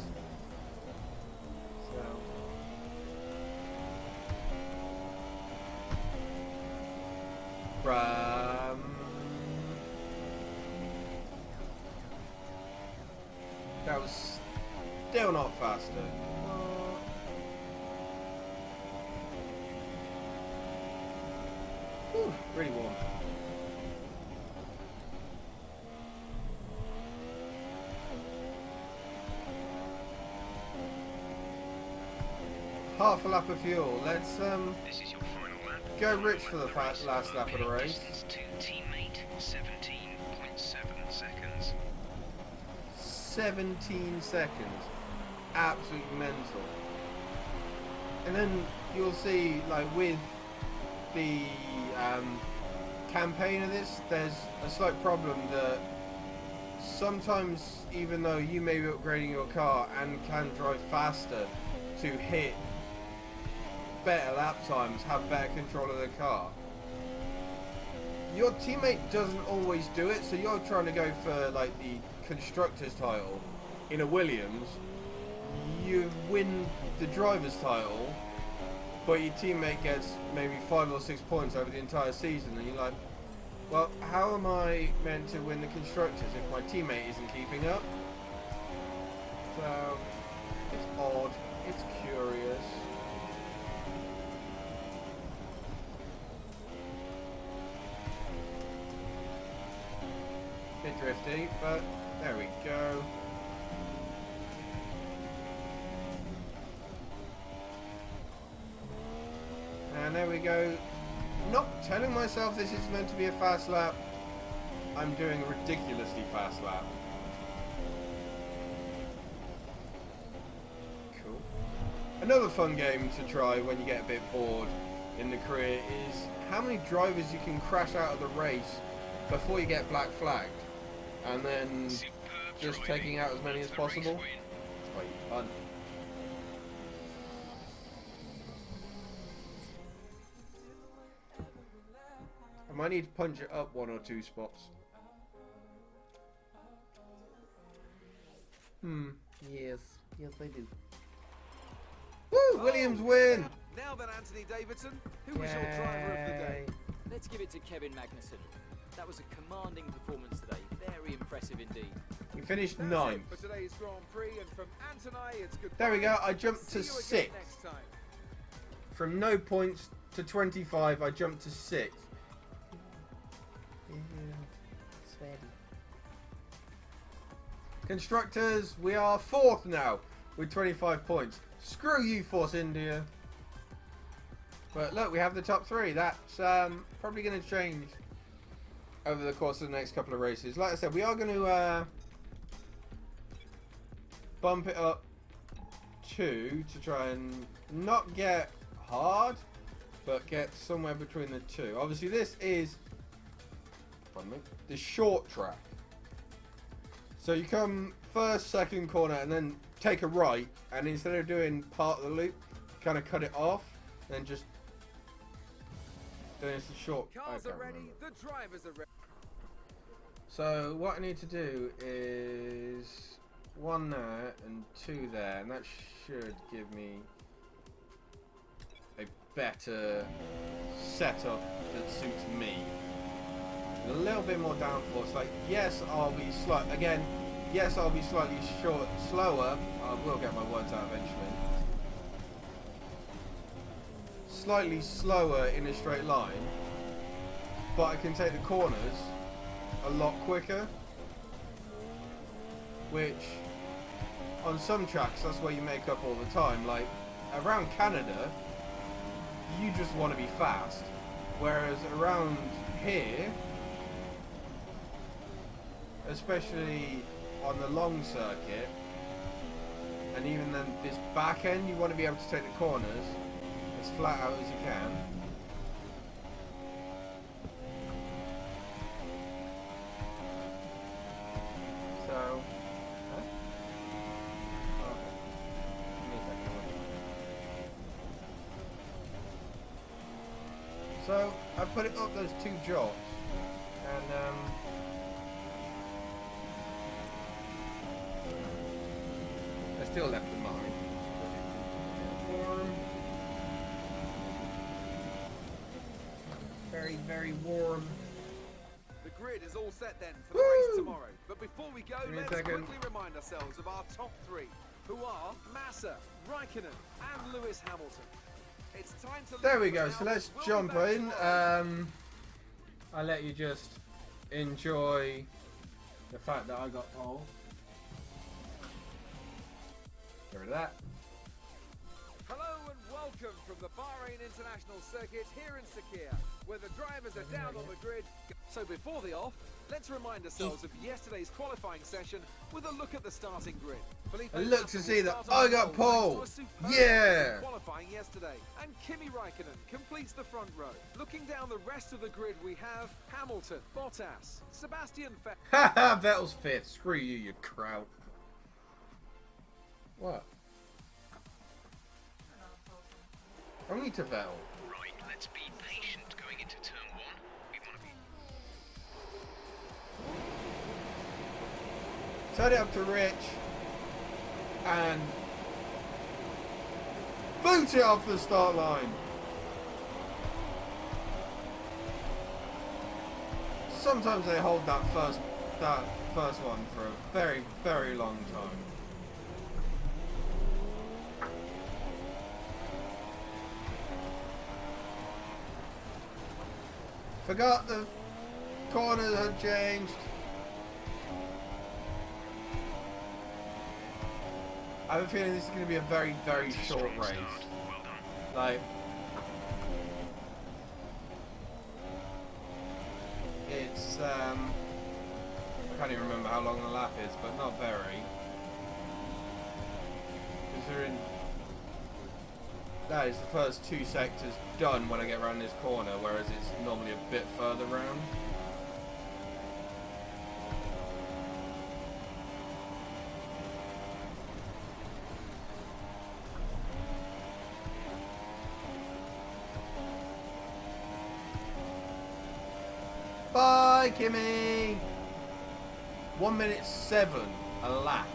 That was still not faster. Whew, really warm. Half a lap of fuel. Let's This is your final lap. go rich for the last lap of the race. Distance to teammate 17.6 17 seconds. Absolutely mental. And then you'll see, like, with the campaign of this, there's a slight problem that sometimes, even though you may be upgrading your car and can drive faster to hit better lap times, have better control of the car, your teammate doesn't always do it. So you're trying to go for like the constructor's title in a Williams, you win the driver's title, but your teammate gets maybe 5 or 6 points over the entire season, and you're like, well, how am I meant to win the constructors if my teammate isn't keeping up? So it's odd, it's curious. Bit drifty, but there we go. And there we go. Not telling myself this is meant to be a fast lap. I'm doing a ridiculously fast lap. Cool. Another fun game to try when you get a bit bored in the career is how many drivers you can crash out of the race before you get black flagged. And then just taking out as many as possible. It's quite fun. I might need to punch it up 1 or 2 spots. Yes. Yes, I do. Woo! Williams win! Now then, Anthony Davidson, who was your driver of the day? Let's give it to Kevin Magnussen. That was a commanding performance today. Very impressive indeed. He finished That's 9th. it for today's Grand Prix, and from Anthony, it's goodbye. There we go. I jumped to See you again 6th. next time. From no points to 25, I jumped to 6th. Sweaty. Constructors, we are 4th now with 25 points. Screw you, Force India. But look, we have the top 3. That's probably going to change over the course of the next couple of races. Like I said, we are going to bump it up 2 to try and not get hard, but get somewhere between the 2. Obviously, this is the short track. So you come first, second corner, and then take a right, and instead of doing part of the loop, kind of cut it off, and then just then it's a short. Cars are ready, the drivers are ready. So what I need to do is 1 there and 2 there, and that should give me a better setup that suits me. And a little bit more downforce. Like, yes, I'll be yes, I'll be slightly slower. I will get my words out eventually. Slightly slower in a straight line, but I can take the corners a lot quicker, which on some tracks that's where you make up all the time. Like around Canada, you just want to be fast, whereas around here, especially on the long circuit, and even then this back end, you want to be able to take the corners as flat out as you can. So, so I put it up those 2 jots, and I still left the mine. Warm. Very, very warm. The grid is all set then for the race tomorrow. But before we go, let's quickly remind ourselves of our top 3, who are Massa, Raikkonen, and Lewis Hamilton. It's time to There we go. So let's jump in. I'll let you just enjoy the fact that I got pole. Get rid of that. Hello and welcome from the Bahrain International Circuit here in Sakhir. where the drivers are down on the grid. So before the off, let's remind ourselves of yesterday's qualifying session with a look at the starting grid. Felipe And look Massa to will see that start on I got pole pole. thanks to a superb Yeah. qualifying yesterday. And Kimi Raikkonen completes the front row. Looking down the rest of the grid, we have Hamilton, Bottas, Sebastian Vettel. Haha, Vettel's 5th. Screw you, you crowd. What? Only to Vettel. Right, let's be patient going into turn 1. We want to be... Turn it up to Rich. And boot it off the start line. Sometimes they hold that first one for a very, very long time. Forgot the corners had changed. I have a feeling this is going to be a very, very short race. Well done. Like, it's, I can't even remember how long the lap is, but not very. Considering that is the first 2 sectors done when I get around this corner, whereas it's normally a bit further round. Bye, Kimmy! 1:07, a lap.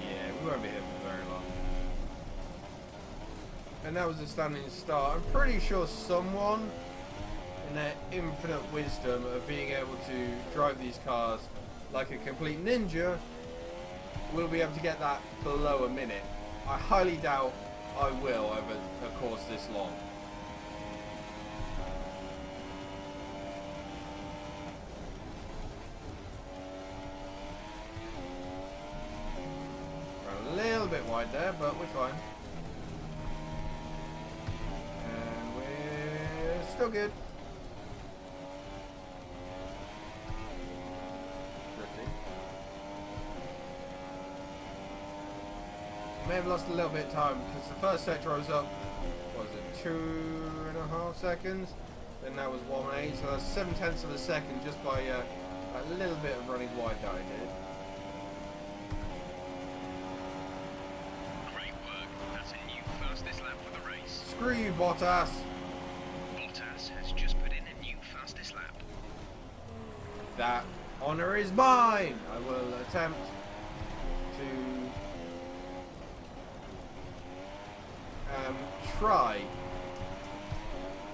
Yeah, we won't be here for very long. And that was a standing start. I'm pretty sure someone, in their infinite wisdom of being able to drive these cars like a complete ninja, will be able to get that below a minute. I highly doubt I will over a course this long. A little bit wide there, but we're fine. And we're still good. Drifting. May have lost a little bit of time because the first sector I was up, what was it, 2.5 seconds? Then that was 1.8, so that's 0.7 of a second just by a little bit of running wide that I did. Great work. That's a new fastest lap for the race. Screw you, Bottas. Bottas has just put in a new fastest lap. That honour is mine. I will attempt to try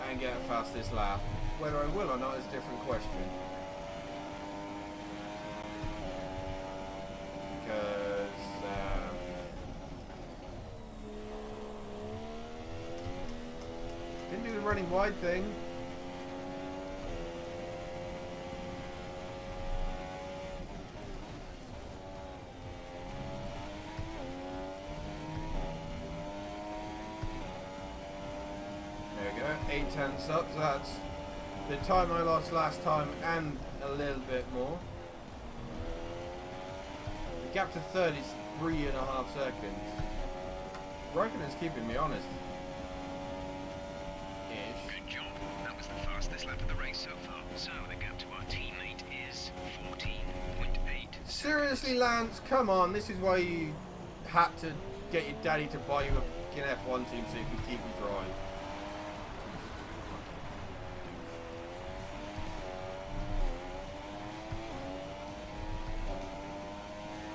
and get a fastest lap. Whether I will or not is a different question. Because didn't do the running wide thing. There we go, 8/10 up, so that's the time I lost last time and a little bit more. The gap to third is 3.5 seconds. Raikkonen's keeping me honest. Ish. Good job. That was the fastest lap of the race so far. So the gap to our teammate is 14.8. Seriously, Lance, come on. This is why you had to get your daddy to buy you a fucking F1 team so you could keep him dry.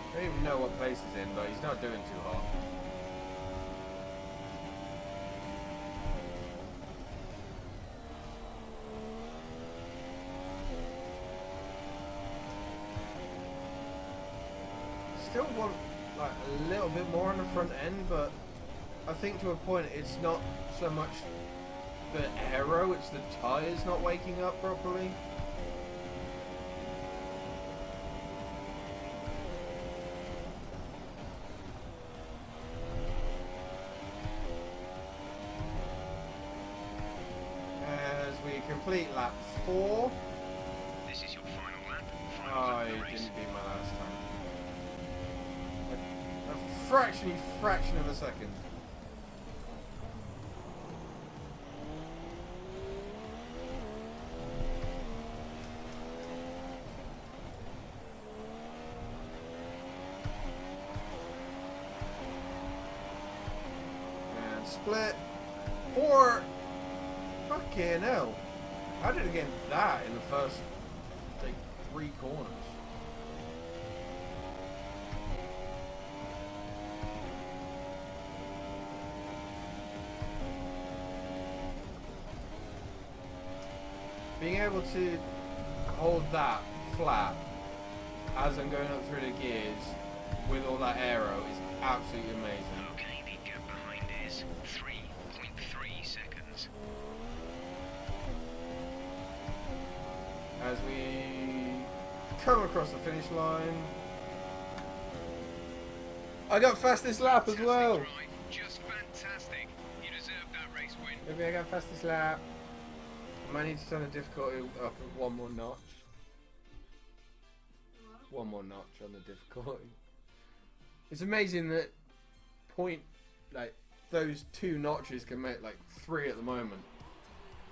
I don't even know what place he's in, but he's not doing too hot. Still want like a little bit more on the front end, but I think to a point it's not so much the aero, it's the tyres not waking up properly. complete lap 4. This is your final lap. Oh, Final lap he of the race. didn't beat my last time. A fraction of a second. And split. 4. Fucking hell. How did it get that in the first, like, 3 corners? Being able to hold that flat as I'm going up through the gears with all that aero is absolutely amazing. Okay, the gap behind is 3.3 seconds. As we come across the finish line. I got fastest lap as well. Fantastic drive, just fantastic. You deserve that race win. Maybe I got fastest lap. I might need to turn the difficulty up one more notch. One more notch on the difficulty. It's amazing that those 2 notches can make like 3 at the moment.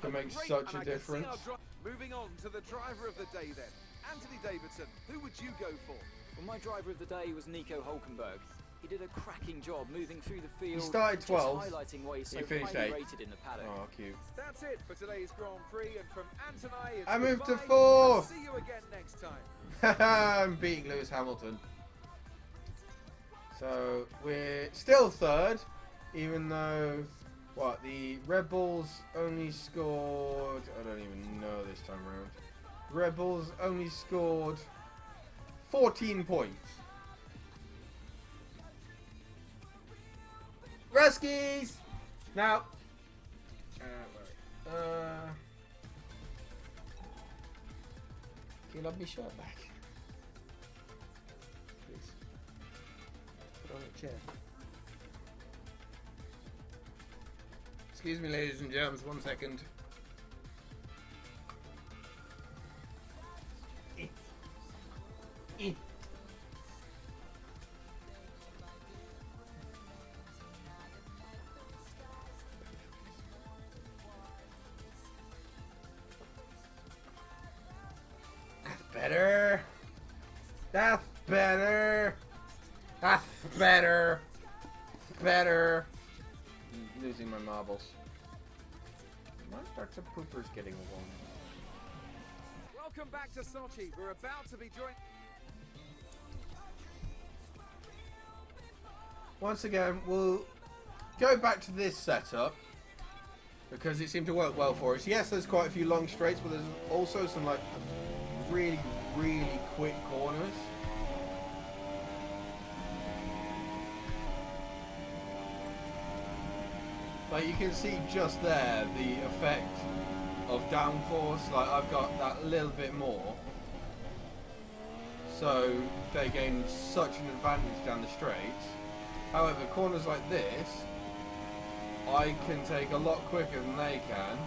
Can make Great, such and a I can see difference. our moving on to the driver of the day then. Anthony Davidson, who would you go for? Well, my driver of the day was Nico Hulkenberg. He did a cracking job moving through the field. He started just 12th. Highlighting why he's so He finished highly 8th. rated in the paddock. Oh, cute. That's it for today's Grand Prix, and from Anthony, it's I moved to goodbye. 4th. I'll see you again next time. I'm beating Lewis Hamilton. So we're still 3rd, even though the Red Bulls only scored. I don't even know this time around. Red Bulls only scored 14 points. Ruskies! Now, can you love me shirt back? Please. Put on a chair. Excuse me, ladies and germs, 1 second. Better. That's better. That's better. Better. I'm losing my marbles. My Dr. Pooper's getting along. Welcome back to Sochi. We're about to be joined. Once again, we'll go back to this setup because it seemed to work well for us. Yes, there's quite a few long straights, but there's also some like really quick corners. Like you can see just there the effect of downforce. Like I've got that little bit more, so they gain such an advantage down the straights. However, corners like this I can take a lot quicker than they can.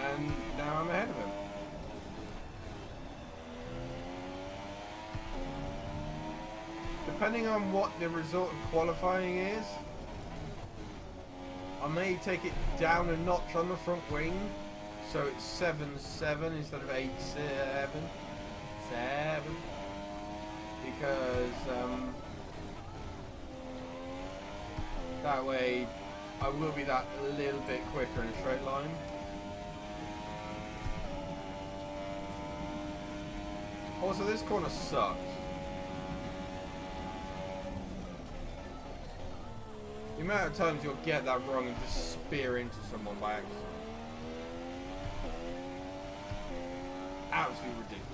And now I'm ahead of him. Depending on what the result of qualifying is, I may take it down a notch on the front wing, so it's 7.7 instead of 8.7. 7. Because that way I will be that little bit quicker in a straight line. Also, this corner sucks. The amount of times you'll get that wrong and just spear into someone by accident. Absolutely ridiculous.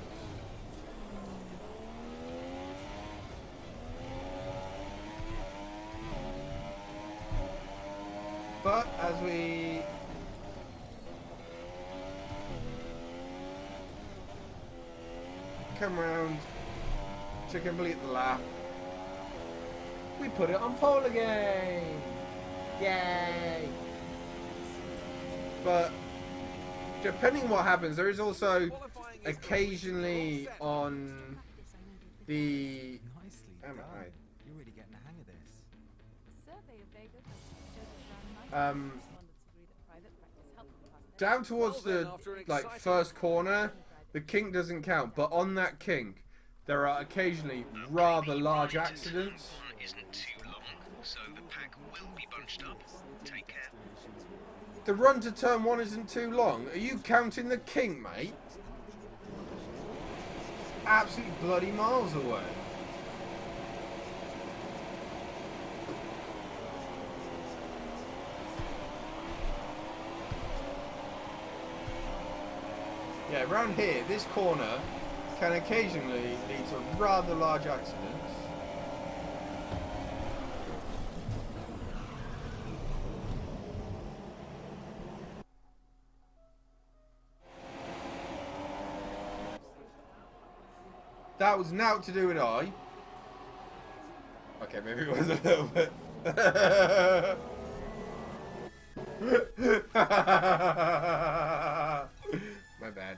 But as we come round to complete the lap, We put it on pole again. Yay! But depending what happens, there is also occasionally on the. Nicely Am done. I? You're really getting the hang of this. Down towards the first corner, the kink doesn't count, but on that kink, there are occasionally rather large accidents. One isn't too long, so the pack will be bunched up. Take care. The run to turn 1 isn't too long. Are you counting the kink, mate? Absolutely bloody miles away. Yeah, around here, this corner can occasionally lead to rather large accidents. That was now to do with I. Okay, maybe it was a little bit. My bad.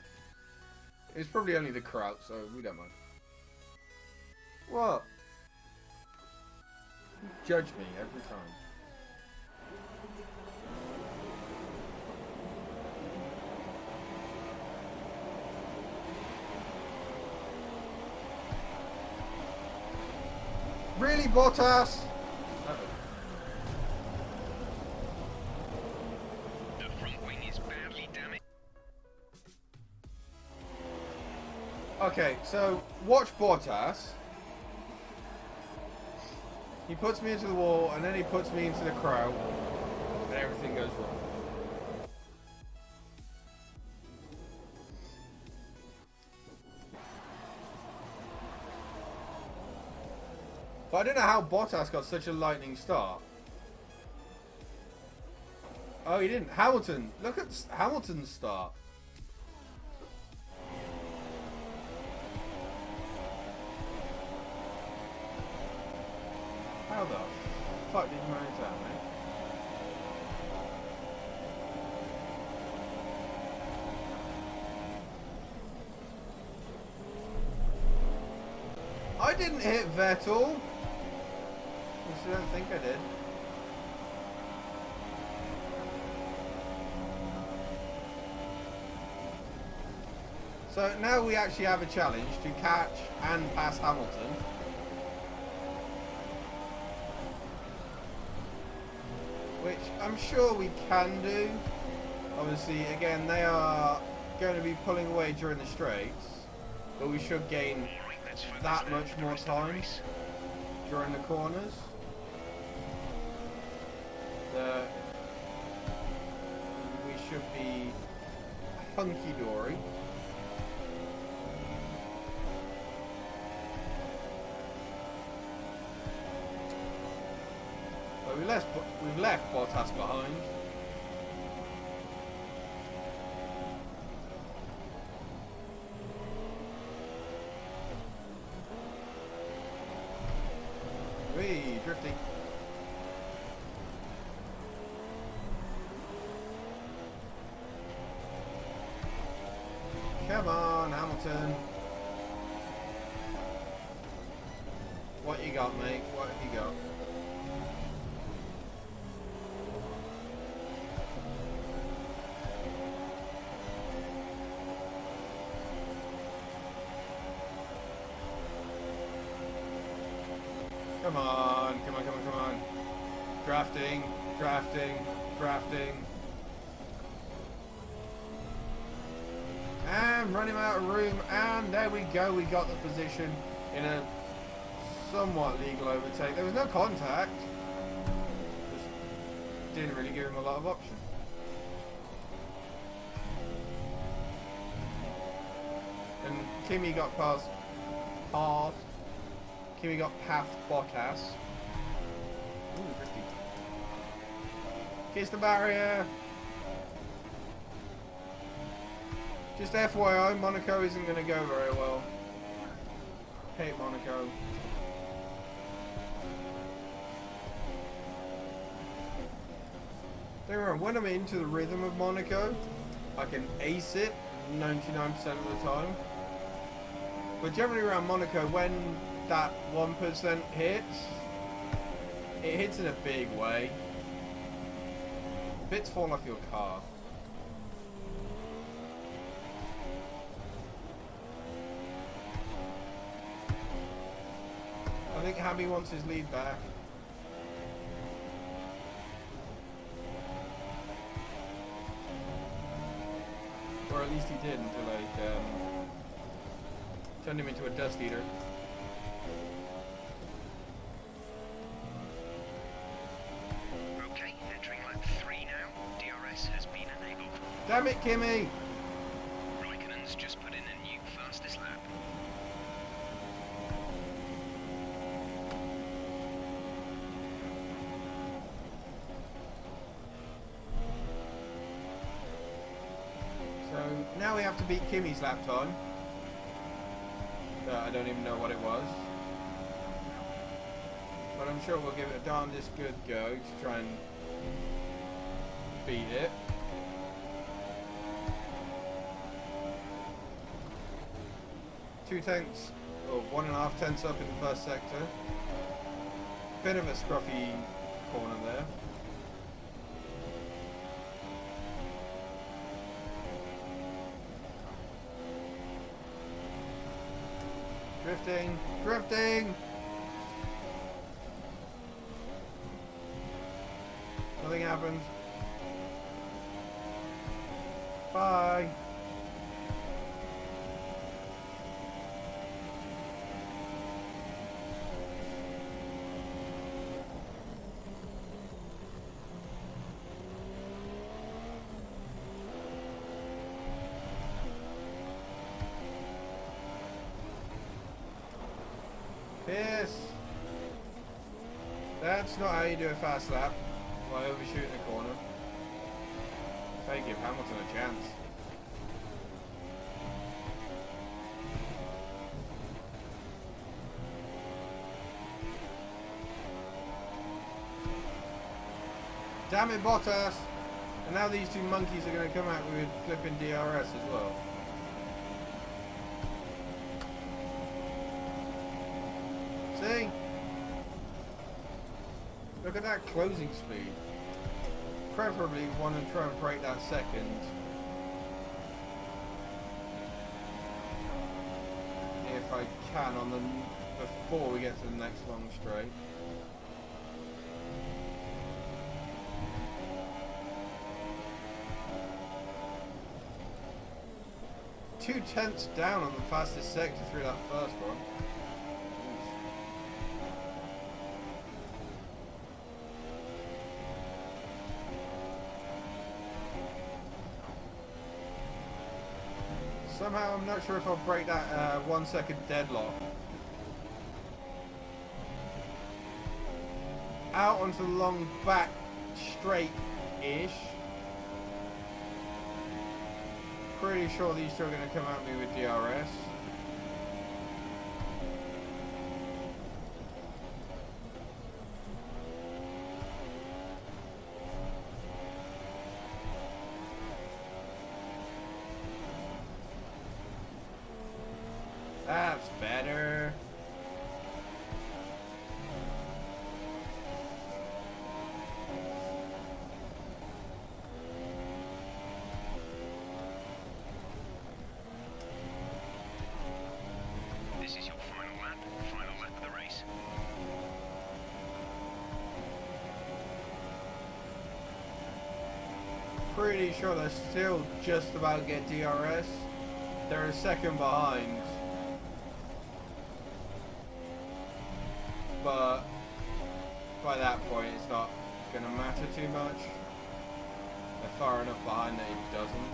It's probably only the kraut, so we don't mind. What? You judge me every time. Really, Bottas? The front wing is badly damaged. Okay, so watch Bottas. He puts me into the wall, and then he puts me into the crowd, and everything goes wrong. But I don't know how Bottas got such a lightning start. Oh, he didn't. Hamilton. Look at Hamilton's start. How the fuck did you manage that, mate? I didn't hit Vettel. I don't think I did. So now we actually have a challenge to catch and pass Hamilton. Which I'm sure we can do. Obviously, again, they are going to be pulling away during the straights. But we should gain that much more time during the corners. We should be hunky-dory. But we've left Bottas behind. Whee, drifting. Come on, Hamilton. What you got, mate? What have you got? Come on, come on, come on, come on. Drafting, drafting, drafting. And running out of room, and there we go. We got the position in a somewhat legal overtake. There was no contact. Just didn't really give him a lot of options. And Kimi got past. Kimi got past Bottas. Ooh, risky. Kiss the barrier. Just FYI, Monaco isn't going to go very well. Hate Monaco. Don't worry, when I'm into the rhythm of Monaco, I can ace it 99% of the time. But generally around Monaco, when that 1% hits, it hits in a big way. Bits fall off your car. I think Hammy wants his lead back. Or at least he did until I turned him into a dust eater. Okay, entering lap 3 now. DRS has been enabled. Damn it, Kimmy! Raikkonen's just put in a new fastest lap. So now we have to beat Kimmy's lap time. I don't even know what it was. But I'm sure we'll give it a darndest good go to try and beat it. Two tenths, or 1.5 tenths up in the first sector. Bit of a scruffy corner there. Drifting! Drifting! Nothing happened. Bye! Piss! That's not how you do a fast lap while overshooting a corner. That's how you give Hamilton a chance. Damn it, Bottas! And now these two monkeys are going to come out with flipping DRS as well. See? Look at that closing speed. Preferably want to try and break that second. If I can on the before we get to the next long straight. Two tenths down on the fastest sector through that first one. Somehow I'm not sure if I'll break that 1 second deadlock. Out onto the long back straight-ish. Pretty sure these two are going to come at me with DRS. That's better. This is your final lap of the race. Pretty sure they're still just about to get DRS. They're a second behind. But by that point it's not going to matter too much. They're far enough behind that it doesn't.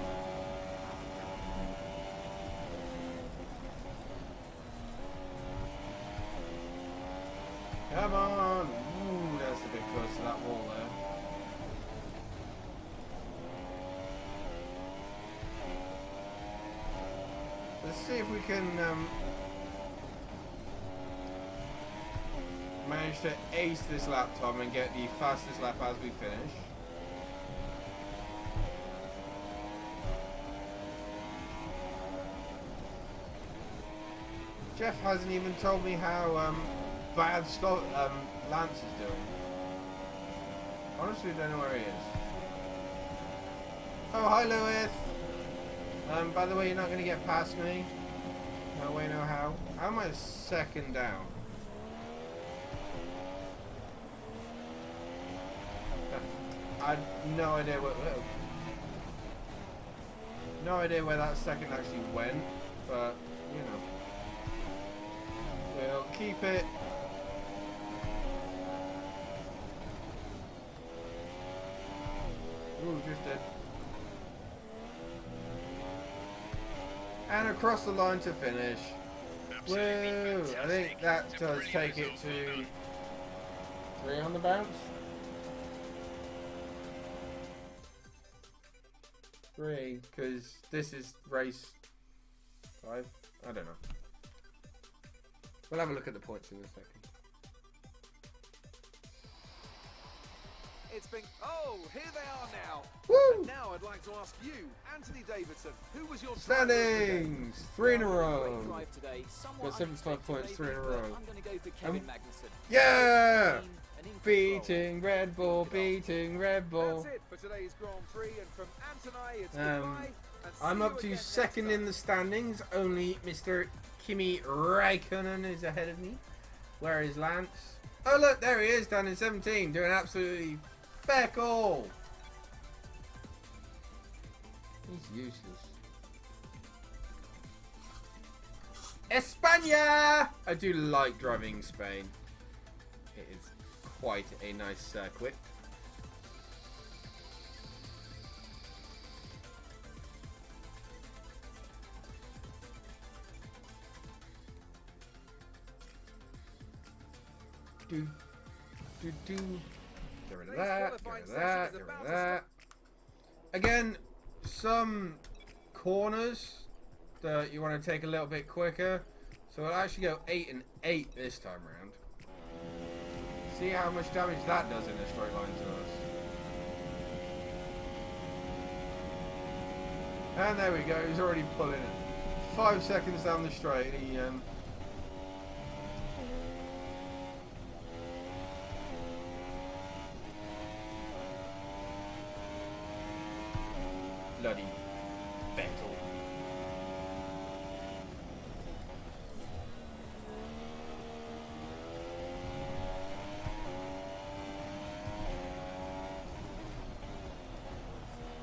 Come on! Ooh, that's a bit close to that wall there. Let's see if we can manage to ace this lap time and get the fastest lap as we finish. Jeff hasn't even told me how bad Lance is doing. Honestly, don't know where he is. Oh, hi, Lewis. By the way, you're not going to get past me. No way, no how. How am I second down? I have no idea what. No idea where that second actually went, but you know, we'll keep it. Ooh, drifted. And across the line to finish. Woo! I think that does take it to 3 on the bounce. 3, because this is race 5. I don't know. We'll have a look at the points in a second. It's been... Oh, here they are now. Woo! And now I'd like to ask you, Anthony Davidson, who was your Standings 3 in a Great row. drive today. Somewhat Got 75 points, 3 in a unexpected, row. but I'm going to go for Kevin Magnussen. Yeah! An in-control. Beating Red Bull, beating Red Bull. That's it for today's Grand Prix, and from Anthony, it's Um, goodbye. And see I'm you up to again second next in time. the standings. Only Mr. Kimi Raikkonen is ahead of me. Where is Lance? Oh look, there he is, down in 17, doing absolutely feck all. He's useless. España! I do like driving Spain. It is quite a nice circuit. Do, do. Get rid of that, get rid of that, get rid of that. Again, some corners that you want to take a little bit quicker. So we'll actually go 8 and 8 this time around. See how much damage that does in a straight line to us. And there we go, he's already pulling it. 5 seconds down the straight, he bloody Vettel.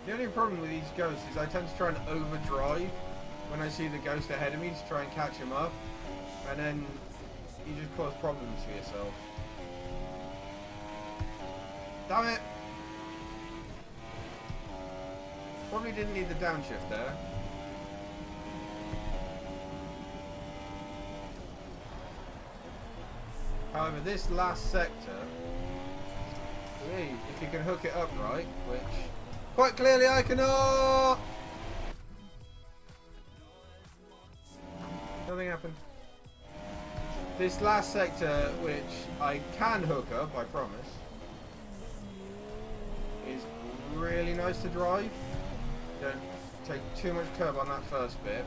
The only problem with these ghosts is I tend to try and overdrive when I see the ghost ahead of me to try and catch him up, and then you just cause problems for yourself. Damn it! Probably didn't need the downshift there. However, this last sector, if you can hook it up right, which quite clearly I cannot. Nothing happened. This last sector, which I can hook up, I promise, is really nice to drive. Don't take too much curb on that first bit.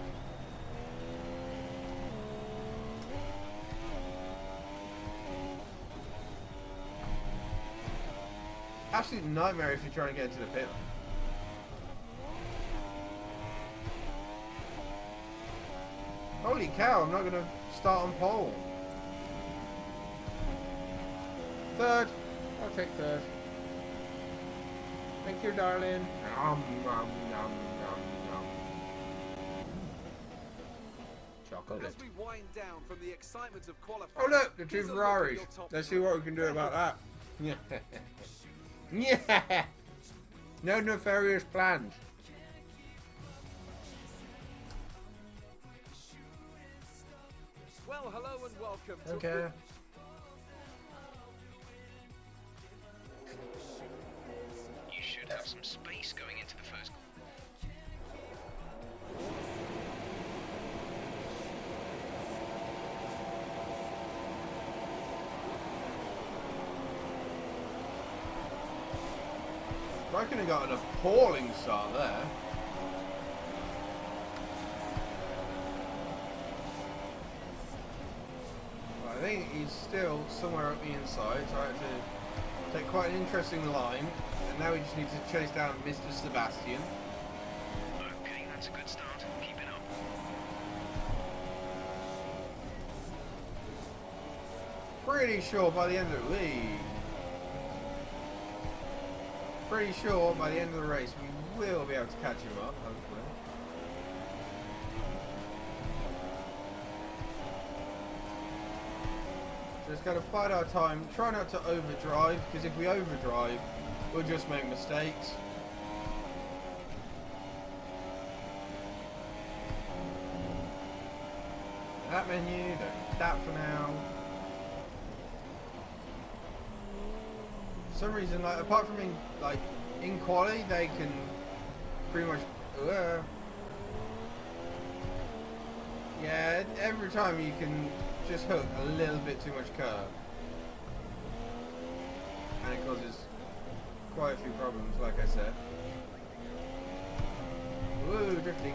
Absolute nightmare if you're trying to get into the pit. Holy cow, I'm not going to start on pole. Third. I'll take third. Thank you, darling. Nom, nom, nom, nom, nom. Chocolate. As we wind down from the excitement of qualifying. Oh look, the two here's a look at Ferraris. your top Let's see three. what we can do about that. Yeah. Yeah. No nefarious plans. Well, hello and welcome to Okay. You should have some space going into the first. Raikkonen got an appalling start there. think he's still somewhere up the inside, so I have to take quite an interesting line. And now we just need to chase down Mr. Sebastian. Okay, that's a good start. Keep it up. Pretty sure by the end of the week. Pretty sure by the end of the race we will be able to catch him up, hopefully. Just gotta bide our time. Try not to overdrive, because if we overdrive, we'll just make mistakes. That menu, don't need that for now. For some reason, like apart from in quali, they can pretty much. Yeah, every time you can just hook a little bit too much curve, and it causes quite a few problems. Like I said. Woo, drifting.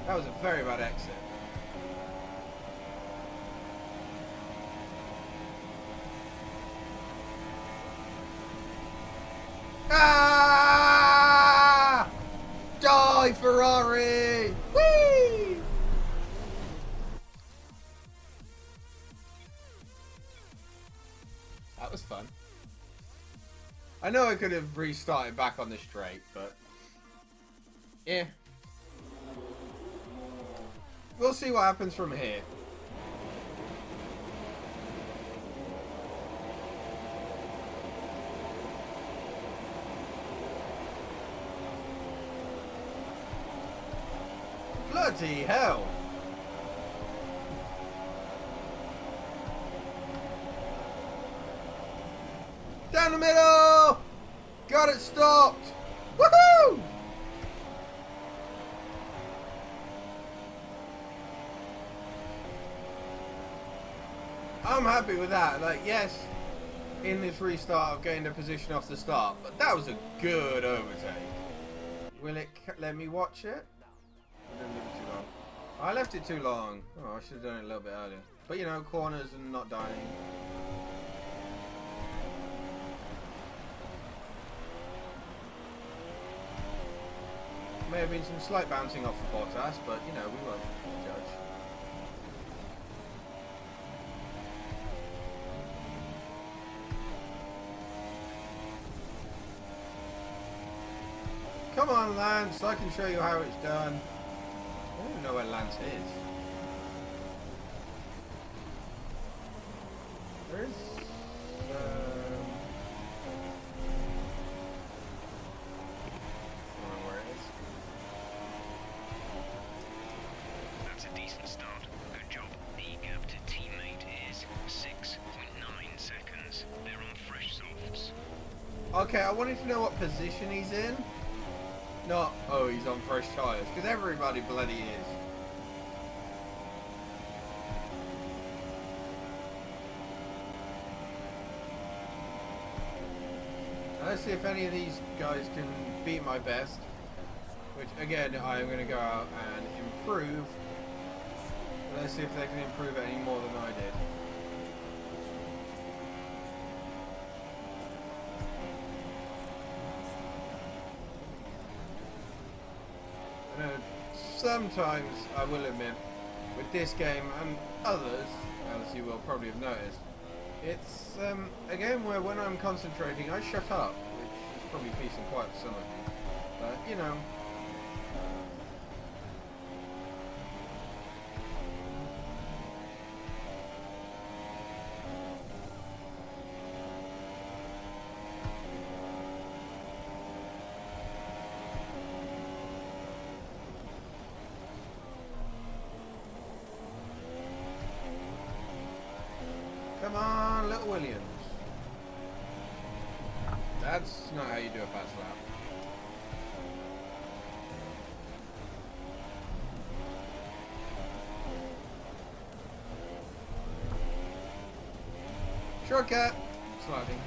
That was a very bad exit. Ah! Die, Ferrari! Whee! That was fun. I know I could have restarted back on the straight, but yeah. We'll see what happens from here. Bloody hell! Down the middle! Got it stopped! Woohoo! I'm happy with that. Like, yes, in this restart I've gained a position off the start, but that was a good overtake. Will it let me watch it? I didn't leave it too long. I left it too long. Oh, I should have done it a little bit earlier. But you know, corners and not dying. May have been some slight bouncing off of Bottas, but you know, we won't judge. Come on, Lance, I can show you how it's done. I don't even know where Lance is. Where is... I don't know where it is. That's a decent start. Good job. The gap to teammate is 6.9 seconds. They're on fresh softs. Okay, I wanted to know what position he's in. Not, oh, he's on fresh tyres, because everybody bloody is. Let's see if any of these guys can beat my best, which again, I'm going to go out and improve. Let's see if they can improve it any more than I did. Sometimes, I will admit, with this game and others, as you will probably have noticed, it's a game where when I'm concentrating I shut up, which is probably peace and quiet for some of you, but you know. Come on, little Williams. That's not how you do a fast lap. Shortcut. Sliding.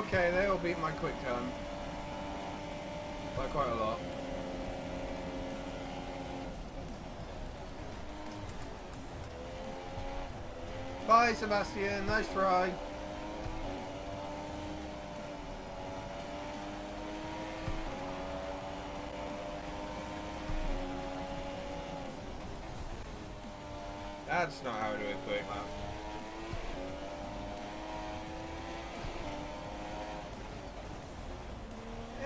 Okay, they all beat my quick time. By quite a lot. Bye, Sebastian. Nice try. That's not how to do a quick lap.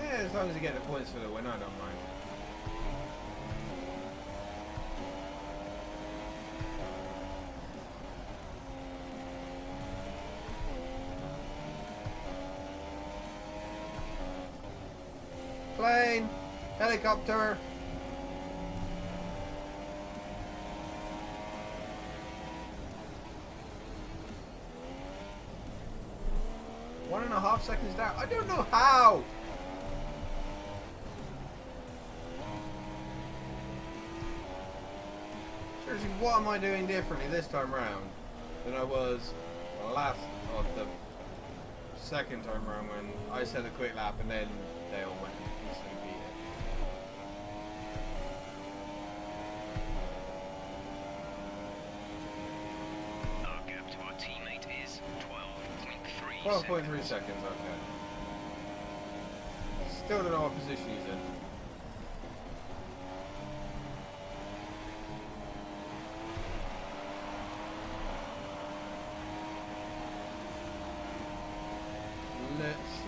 Yeah, as long as you get the points for the win, I don't mind. Plane! Helicopter! One and a half seconds down. I don't know how! Seriously, what am I doing differently this time round than I was last, or the second time round when I said a quick lap and then they all went and easily beat it. Our gap to our teammate is 12.3 12.3 seconds, okay. Still don't know what position he's in.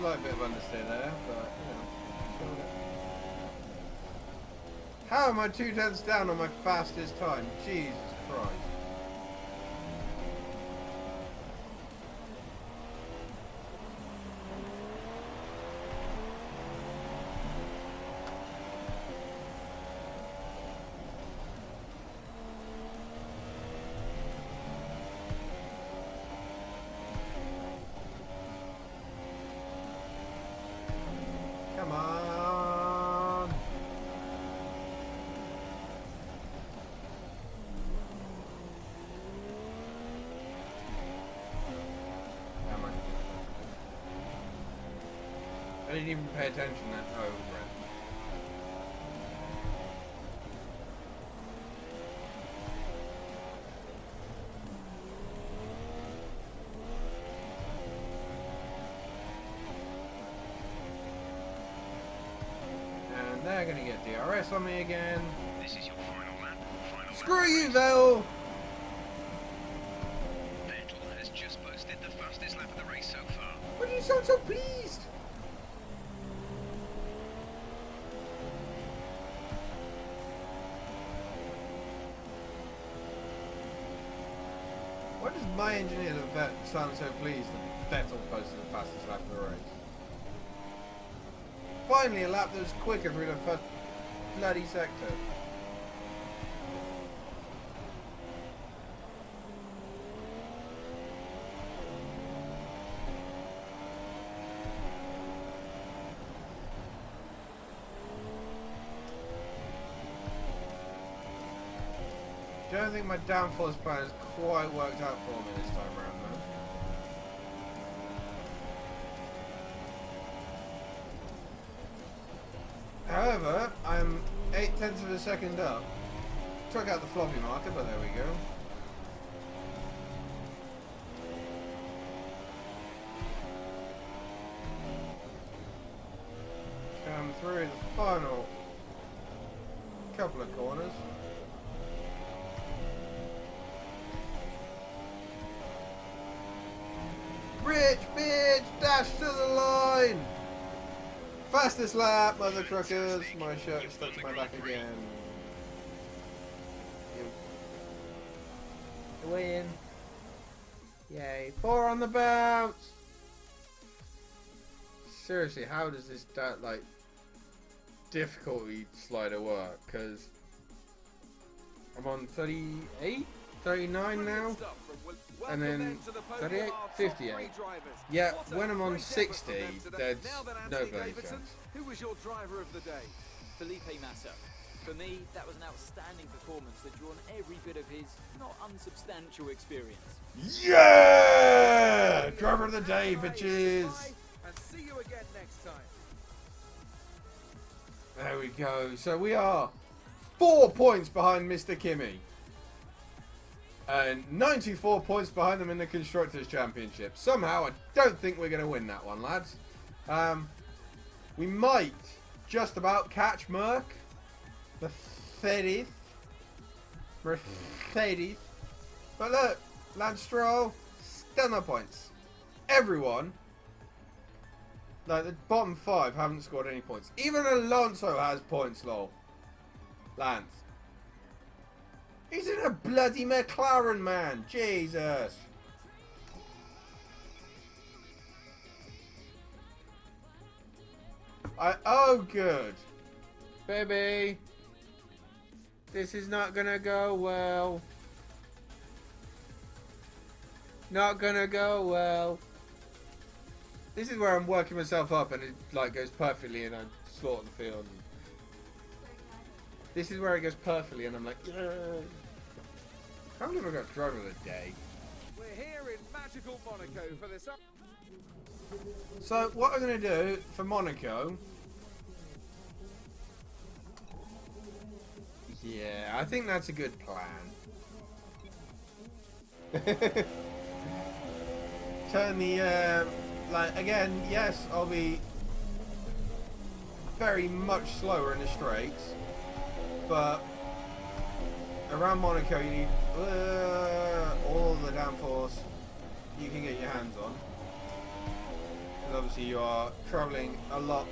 Slight bit of understeer there, but you know. How am I 2/10 down on my fastest time? Jesus Christ. Come on. Come on. I didn't even pay attention that. Oh, right. They're gonna get DRS on me again. This is your final lap. Screw you, Vettel! Vettel has just posted the fastest lap of the race so far. Why do you sound so pleased? Why does my engineer sound so pleased that Vettel posted the fastest lap of the race? Finally, a lap that was quicker through the first bloody sector. I don't think my downforce plan has quite worked out for me this time around, though. However, I'm 8/10 of a second up. Took out the floppy marker, but there we go. Come through the final couple of corners. Rich bitch, dash to the line! Fastest lap, mother truckers. My shirt stuck to my back again. You win. Yay. 4 on the bounce! Seriously, how does this difficulty slider work? Because I'm on 38? 39 now? And then 38, 58. Yeah, when I'm on 60, there's no bloody chance. Who was your driver of the day? Felipe Massa. For me, that was an outstanding performance that drew on every bit of his not unsubstantial experience. Yeah! Driver of the day, bitches! And and see you again next time. There we go. So we are 4 points behind Mr. Kimi. And 94 points behind them in the Constructors' Championship. Somehow, I don't think we're going to win that one, lads. We might just about catch Mercedes. But look, Lance Stroll, still no points. Everyone, like the bottom 5, haven't scored any points. Even Alonso has points, lol. Lance. He's in a bloody McLaren, man. Jesus. Oh, good. Baby. This is not gonna go well. Not gonna go well. This is where I'm working myself up and it like goes perfectly and I slaughter the field. This is where it goes perfectly and I'm like, yeah. I'm gonna go driver of the day. We're here in magical Monaco for this. So what I'm gonna do for Monaco. Yeah, I think that's a good plan. Turn the like again, yes, I'll be very much slower in the straights, but around Monaco you need all the downforce you can get your hands on. Because obviously you are travelling a lot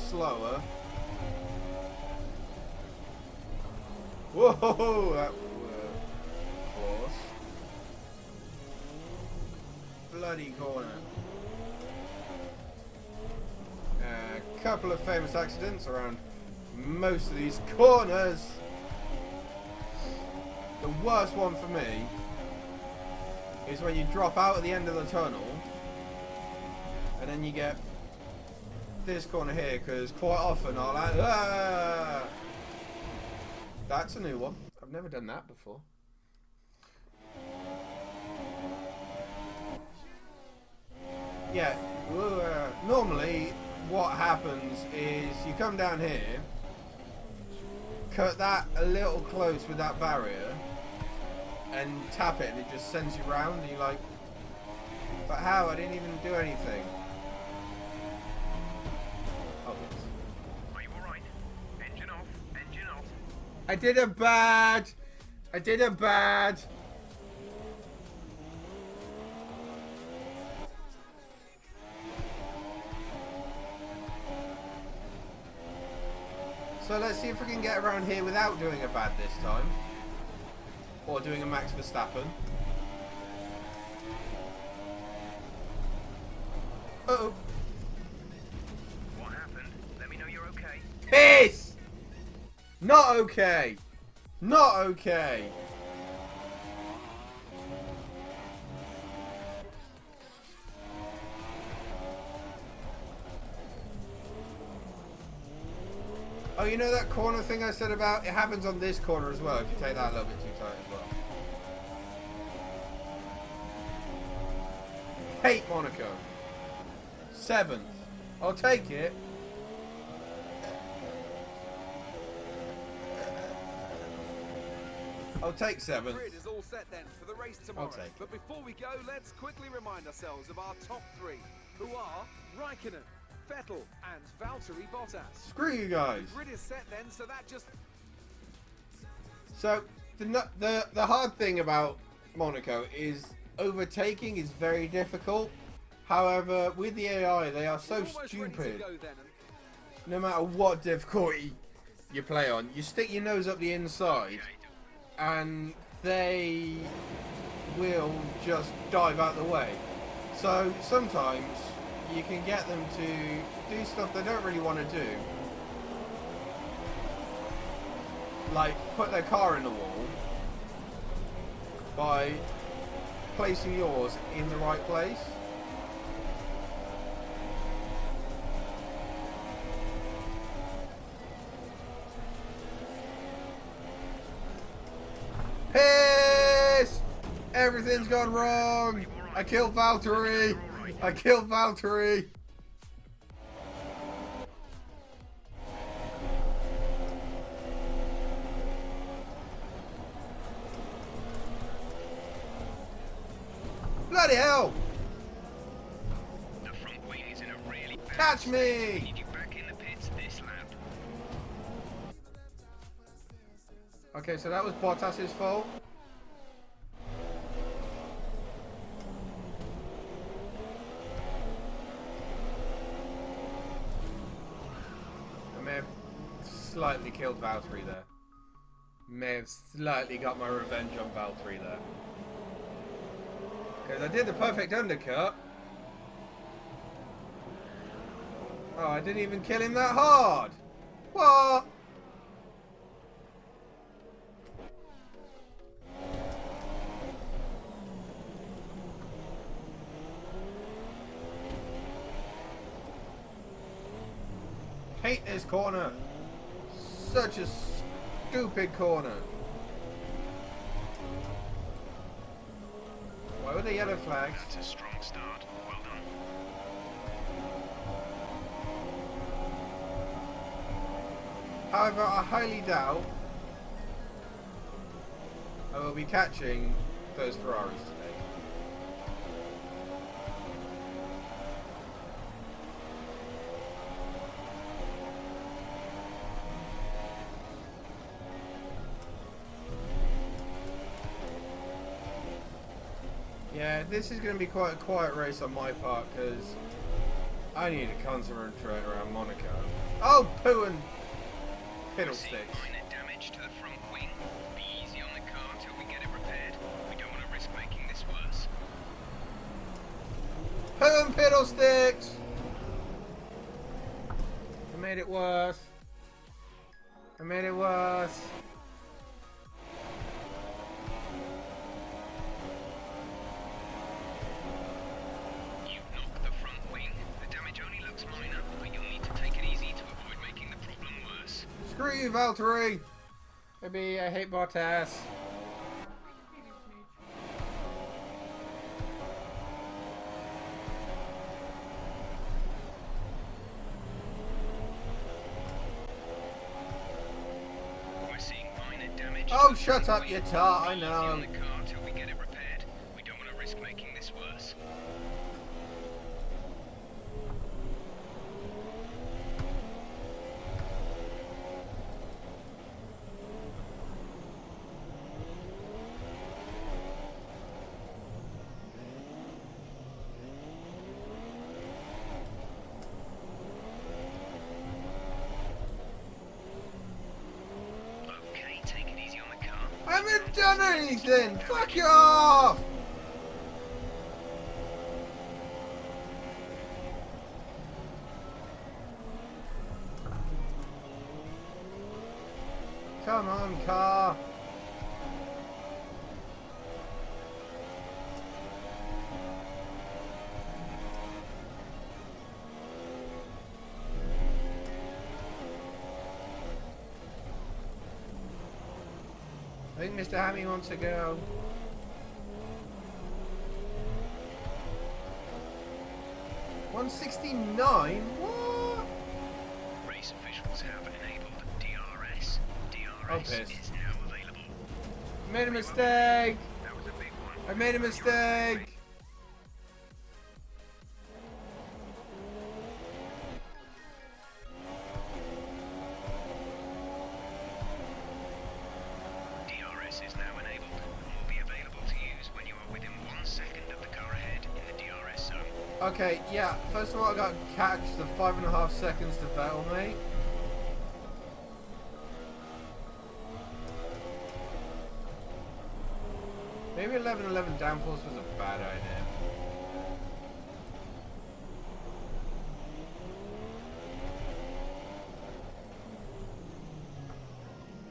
slower. Whoa, that was close. Bloody corner. A couple of famous accidents around most of these corners. The worst one for me is when you drop out at the end of the tunnel and then you get this corner here because quite often I'll like, ah! That's a new one. I've never done that before. Yeah, normally what happens is you come down here, cut that a little close with that barrier, and tap it and it just sends you round and you're like, but how? I didn't even do anything. Oh, yes. Are you alright? Engine off, engine off. I did a bad. I did a bad. So let's see if we can get around here without doing a bad this time. Or doing a Max Verstappen. Uh-oh. What happened? Let me know you're okay. Piss! Not okay. Not okay. Oh, you know that corner thing I said about? It happens on this corner as well if you take that a little bit too tight as well. Hate Monaco. 7th. I'll take it. I'll take 7th. The grid is all set then for the race tomorrow. I'll take it. But before we go, let's quickly remind ourselves of our top 3, who are Raikkonen, Vettel and Valtteri Bottas. Screw you guys. The grid is set then, so that just... So the hard thing about Monaco is overtaking is very difficult. However, with the AI, they are so Almost ready to stupid. go then, and No matter what difficulty you play on, you stick your nose up the inside, and they will just dive out the way. So sometimes you can get them to do stuff they don't really want to do, like put their car in the wall by placing yours in the right place. Piss! Everything's gone wrong. I killed Valtteri. I killed Valtteri. Bloody hell! The front wing is in a really bad Catch state. me! We need you back in the pits this lap. Okay, so that was Bottas's fault. I may have slightly killed Valtteri there. May have slightly got my revenge on Valtteri there. Because I did the perfect undercut. Oh, I didn't even kill him that hard. What? Hate this corner. Such a stupid corner. Why were the yellow flags? That's a strong start. Well done. However, I highly doubt I will be catching those Ferraris today. Yeah, this is going to be quite a quiet race on my part because I need to concentrate around Monaco. Oh, poo and fiddlesticks. Minor damage to the front wing. Be easy on the car till we get it repaired. We don't want to risk making this worse. Poo and fiddlesticks! I made it worse. I made it worse. You've knocked the front wing. The damage only looks minor, but you'll need to take it easy to avoid making the problem worse. Screw you, Valtteri! Maybe I hate Bottas. We're seeing minor damage. Oh, to the shut front up, wing. you tart, I Be easy know. on the car till we get it repaired. We don't want to risk making this worse. Okay, take it easy on the car. I haven't done anything! Fuck you off! Come on, car. I think Mr. Hammy wants to go. $169? What? Race officials have enabled DRS. Oh, DRS piss. is now available. Made a mistake. That was a big one. I made a mistake. DRS is now enabled and will be available to use when you are within 1 second of the car ahead in the DRS zone. Okay, yeah. First of all, I got to catch the 5.5 seconds to Vettel, mate. Maybe 11.11 downforce was a bad idea.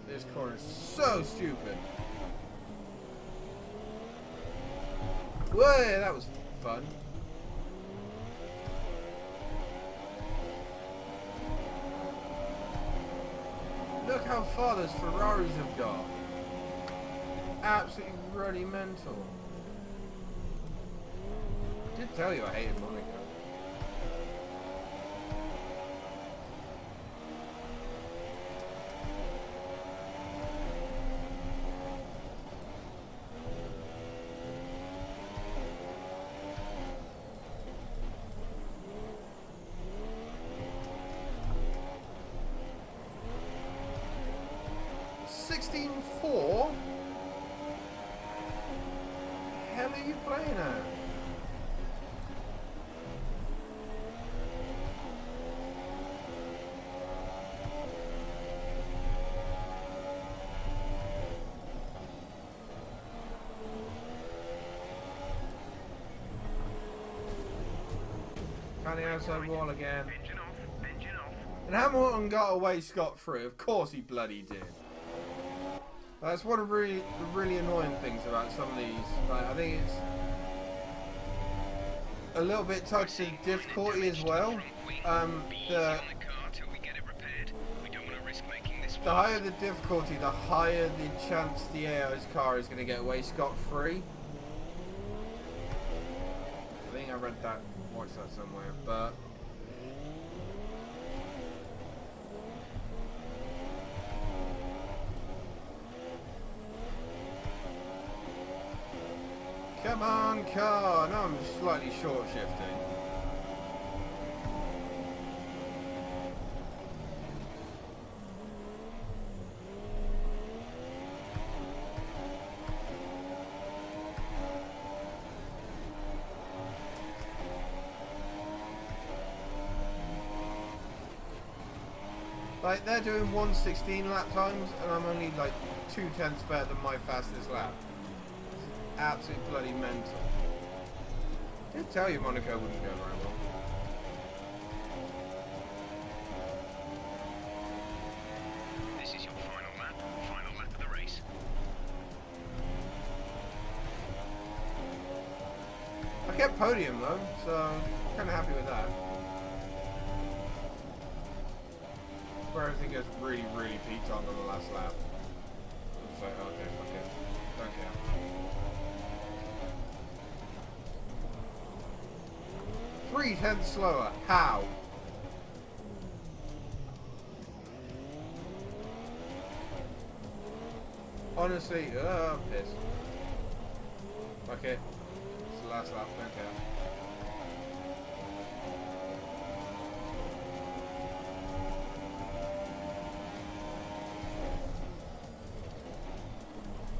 This corner is so stupid. Whoa, that was fun. Look how far those Ferraris have got. Absolutely ruddy mental. I did tell you I hated Monaco. Found the outside wall again. Engine off, engine off. And Hamilton got away scot-free. Of course he bloody did. That's one of the really annoying things about some of these. Like, I think it's a little bit touched to difficulty as well. The higher the difficulty, the higher the chance the AI's car is going to get away scot-free. I think I read that, watched that somewhere, but... Come on, car! No, I'm slightly short shifting. Like, they're doing 1:16 lap times, and I'm only like 0.2 better than my fastest lap. Absolutely bloody mental. I did tell you Monaco wouldn't go very well. This is your final lap of the race. I kept podium though, so I'm kind of happy with that. Where everything goes really peaked on the last lap. It's like, okay, fuck it. Don't care. .3 slower. How? Honestly, piss. Okay. It's the last lap, don't care.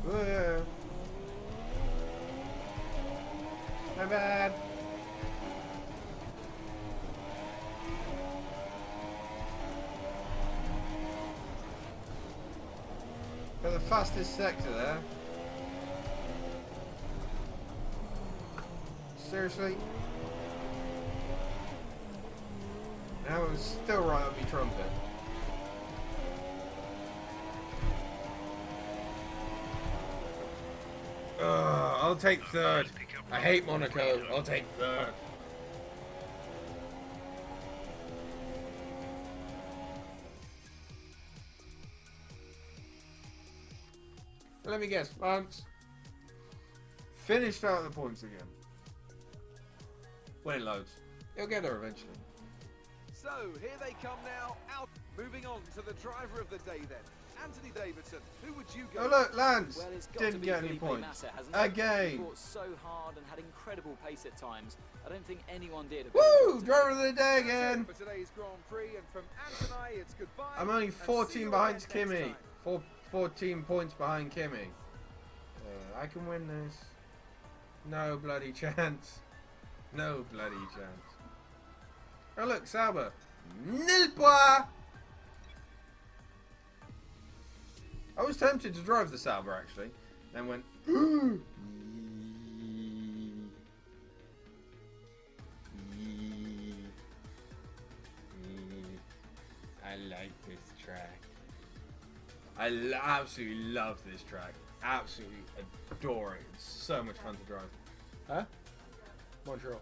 Whoa. My bad. Got the fastest sector there. Seriously? Now it's still right up my trumpet. I'll take third. I hate Monaco. I'll take third. Let me guess, Lance. Finished out the points again. When it loads. He'll get there eventually. So, here they come now, out. Moving on to the driver of the day then. Anthony Davidson, who would you go? Oh look, Lance Well, it's got to didn't be get any Felipe points. Massa, hasn't it? Again. He fought so hard and had incredible pace at times. I don't think anyone did. Woo! Driver of the day again. For today's Grand Prix, and from Anthony, it's goodbye. I'm only and see 14 you behind again next Kimi. time. 14 points behind Kimi. I can win this. No bloody chance. No bloody chance. Oh look, Sauber. Nil points. I was tempted to drive the Sauber actually, then went. I like this track. I absolutely love this track. Absolutely adore it. It's so much fun to drive. Huh? Montreal.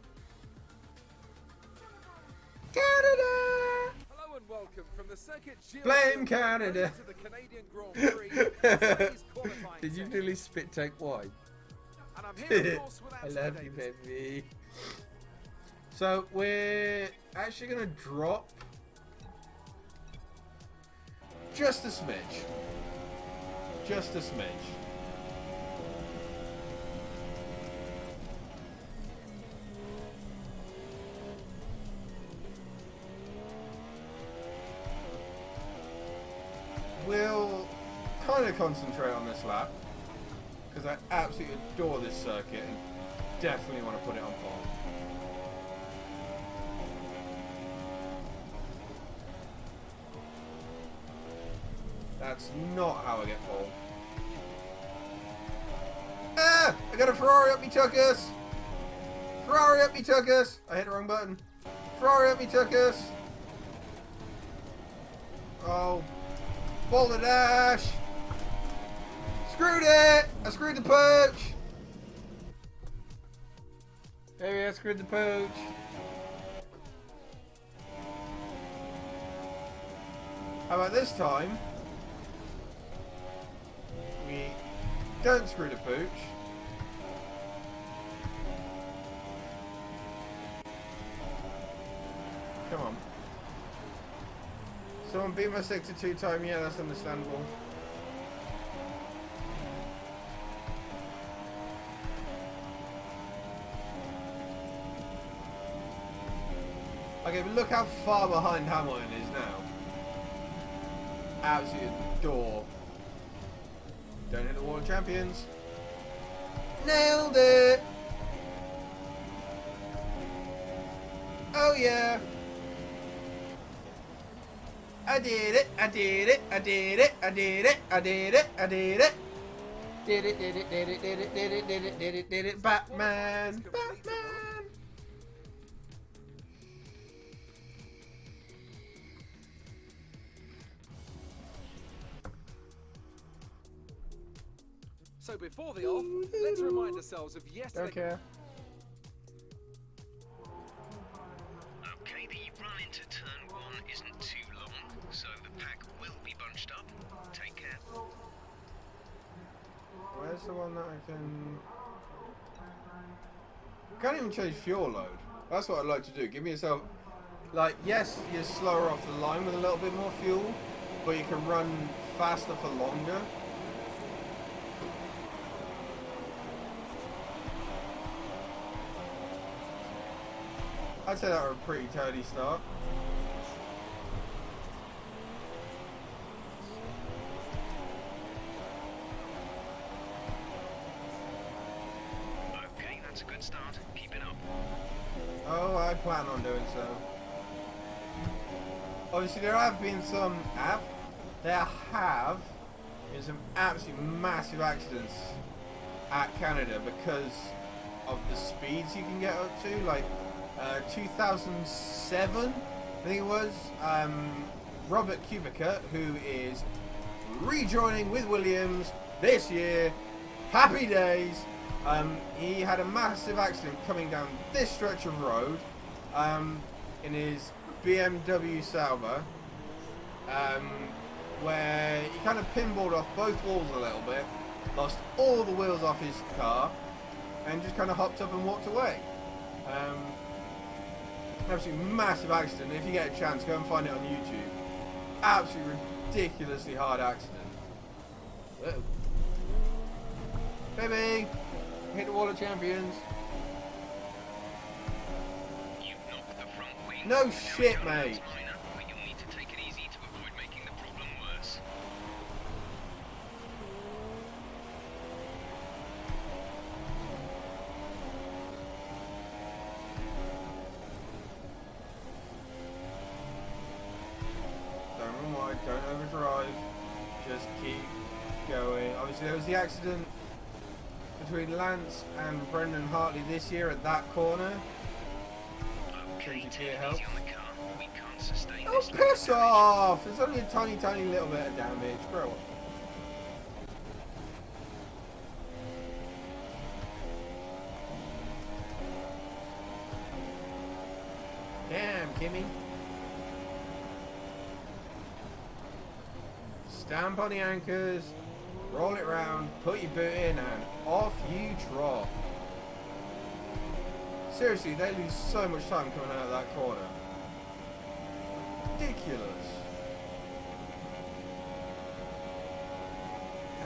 Canada! Hello and welcome from the Circuit Gilles Blame Villeneuve Canada! to the Canadian Grand Prix. Today's qualifying Did you session. really spit take wine? And I'm here, of course, with I Anthony love you, Davidson. baby. So we're actually gonna drop just a smidge. Just a smidge. We'll kind of concentrate on this lap because I absolutely adore this circuit and definitely want to put it on pole. That's not how I get pole. Ah! I got a Ferrari up me tuckus! Ferrari up me tuckus! I hit the wrong button. Ferrari at me took us. Oh. Boulder Dash. Screwed it. I screwed the pooch. Maybe I screwed the pooch. How about this time? We don't screw the pooch. Come on. Someone beat my sector 2 time, yeah, that's understandable. Okay, but look how far behind Hamilton is now. Absolute door. Don't hit the wall of champions. Nailed it! Oh yeah! I did it, I did it, I did it, I did it, I did it, I did it. Did it, did it, did it, did it, did it, did it, did it, did it, Batman, Batman. So before the off, let's remind ourselves of yesterday. Don't care. Okay, the run into turn 1 isn't too long, so the pack will be bunched up. Take care. Where's the one that I can... Can't even change fuel load. That's what I'd like to do. Give me yourself... Like, yes, you're slower off the line with a little bit more fuel, but you can run faster for longer. I'd say that were a pretty tidy start. Okay, that's a good start. Keep it up. Oh, I plan on doing so. Obviously, there have been some... There have been some absolutely massive accidents at Canada because of the speeds you can get up to. Like, 2007, I think it was, Robert Kubica, who is rejoining with Williams this year. Happy days. He had a massive accident coming down this stretch of road in his BMW Sauber, where he kind of pinballed off both walls a little bit, lost all the wheels off his car, and just kind of hopped up and walked away. Absolutely massive accident. If you get a chance, go and find it on YouTube. Absolutely ridiculously hard accident. Uh-oh. Baby! Hit the wall of champions. You've knocked the front wing. No Now shit, it's mate. minor, but you'll need to take it easy to avoid making the problem worse. Don't run wide, don't overdrive. Just keep going. Obviously, there was the accident between Lance and Brendan Hartley this year at that corner. Okay, Change take your it health. easy on the car. We can't sustain Oh, this. piss off! There's only a tiny, tiny little bit of damage. Grow up. Damn, Kimmy. Stamp on the anchors, roll it round, put your boot in, and off you trot. Seriously, they lose so much time coming out of that corner. Ridiculous.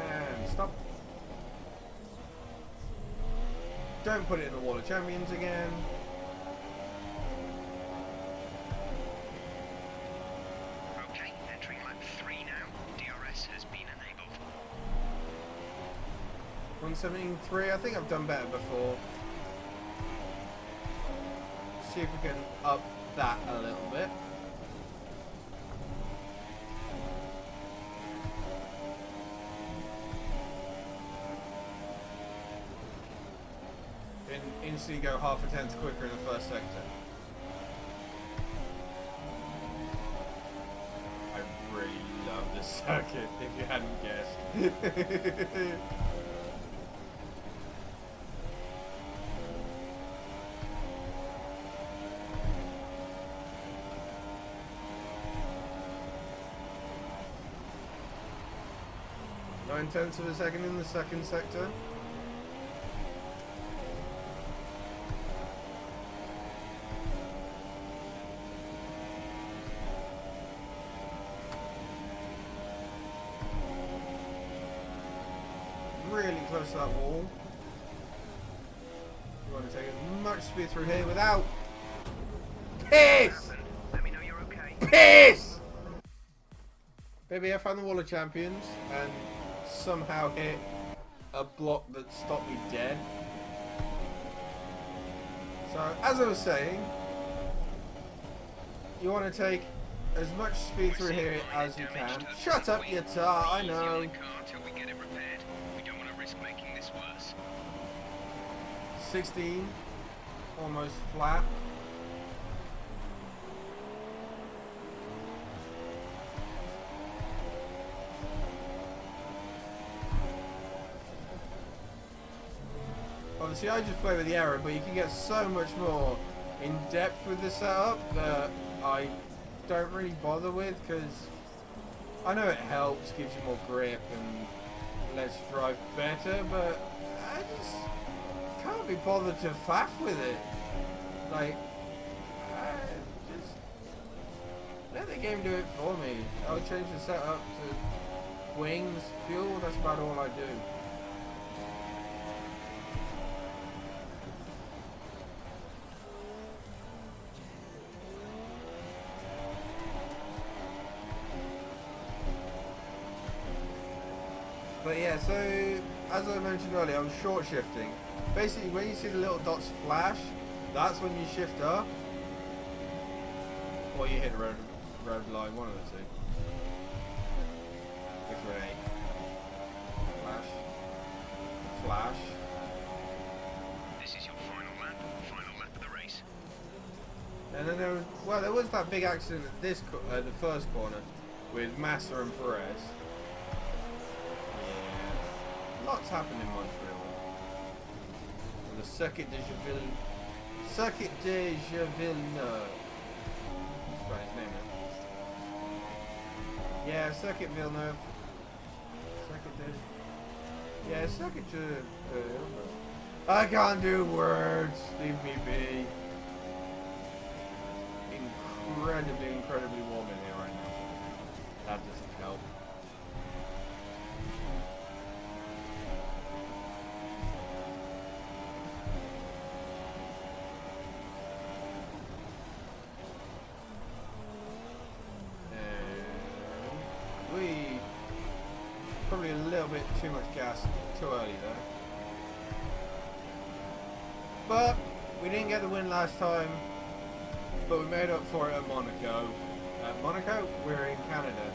And stop. Don't put it in the wall of champions again. Okay, entering lap 3 now. DRS has been enabled. 117.3, I think I've done better before. See if we can up that a little bit. And instantly go half a tenth quicker in the first sector. really love this circuit, if you hadn't guessed. Nine-tenths of a second in the second sector. Really close to that wall. You want to take as much speed through here without piss! Let me know you're okay. Piss! Baby, I found the Wall of Champions and somehow hit a block that stopped me dead. So, as I was saying, you want to take as much speed through here as you can. Shut up, you tar, I know. 16, almost flat. Obviously I just play with the arrow, but you can get so much more in depth with the setup that I don't really bother with, because I know it helps, gives you more grip and lets you drive better, but I just can't be bothered to faff with it. Like, just let the game do it for me. I'll change the setup to wings, fuel, that's about all I do. But yeah, so as I mentioned earlier, I'm short shifting. Basically, when you see the little dots flash, that's when you shift up, or you hit the road line, one of the two. If you're an 8. Flash. Flash. This is your final lap of the race. And then there was that big accident at this the first corner with Massa and Perez. Lots happened in Montreal. And the Circuit de Villeneuve. That's right, his name now. Yeah, Circuit Villeneuve. Circuit de... I can't do words. Leave me be. Incredibly warm in here right now. That doesn't help. Probably a little bit too much gas too early there. But we didn't get the win last time, but we made up for it at Monaco. At Monaco, we're in Canada.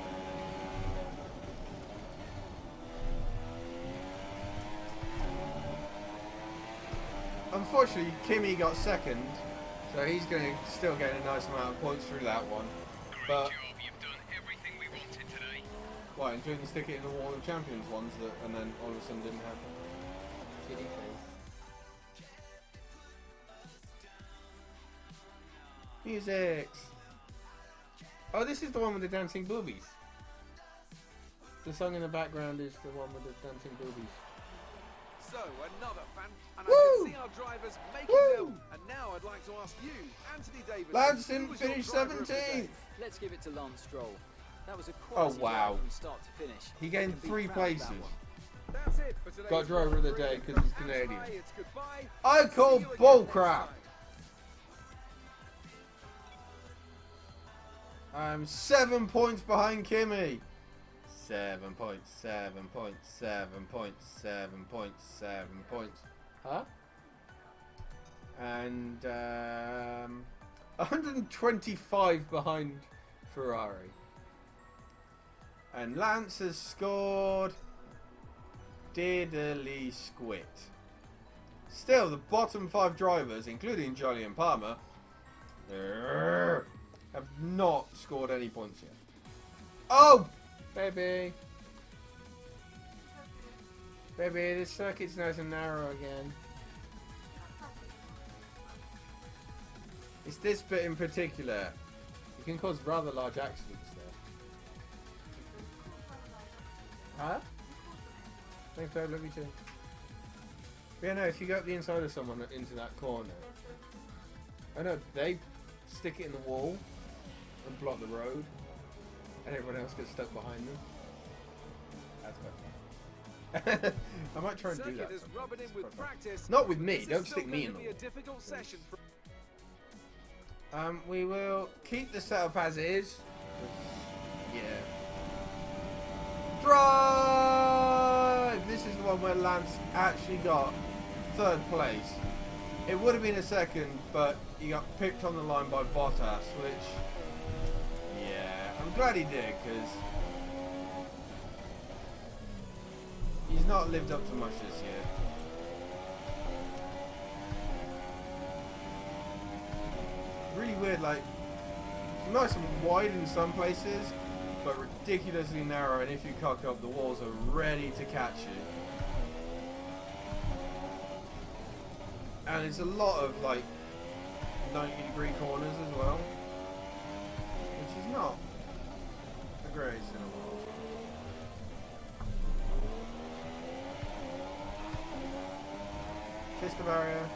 Unfortunately, Kimi got second, so he's going to still get a nice amount of points through that one. But what, including stick it in the Wall of Champions ones that, and then all of a sudden didn't happen? Kiddie face. Music! Oh, this is the one with the dancing boobies. The song in the background is the one with the dancing boobies. So, another fan, and Woo! I can see our drivers making Woo! them. And now I'd like to ask you, Anthony Davis. Lance who didn't was your finish driver of the day? 17th! Let's give it to Lance Stroll. That was a Oh, quality wow. drive from start to finish. He gained Can be 3 proud of that places. one. That's it for today's Got driver of the Grand day Prix. 'cause he's From Canadian. Amstelveen, it's goodbye. I See call you again bull next crap. time. I'm 7 points behind Kimi. 7 points, 7 points, 7 points, 7 points, 7 points. Huh? And 125 behind Ferrari. And Lance has scored diddly squit. Still, the bottom 5 drivers, including Jolly and Palmer, have not scored any points yet. Oh! Baby. Baby, this circuit's nice and narrow again. It's this bit in particular. You can cause rather large accidents there. Huh? Thanks, babe. Love you too. But yeah, no, if you go up the inside of someone into that corner, I know they stick it in the wall and block the road, and everyone else gets stuck behind them. That's quite fun. I might try and do that. Rubbing in with practice. Not with me. Don't stick me in the be wall. a difficult session for We will keep the setup as is. Yeah. Drive! This is the one where Lance actually got 3rd place. It would have been a 2nd, but he got picked on the line by Bottas, which, yeah, I'm glad he did, because he's not lived up to much this year. Really weird, like, nice and wide in some places, but ridiculously narrow, and if you cock up, the walls are ready to catch you. And it's a lot of, like, 90-degree corners as well, which is not the greatest in the world. Kiss the barrier.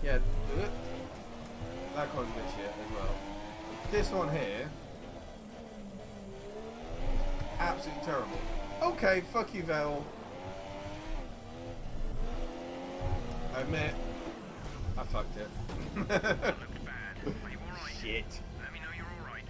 Yeah, that corner's a bit shit as well. This one here, absolutely terrible. Okay, fuck you, Vettel. I admit, I fucked it. Looked bad. Are you alright? Shit. Let me know you're alright.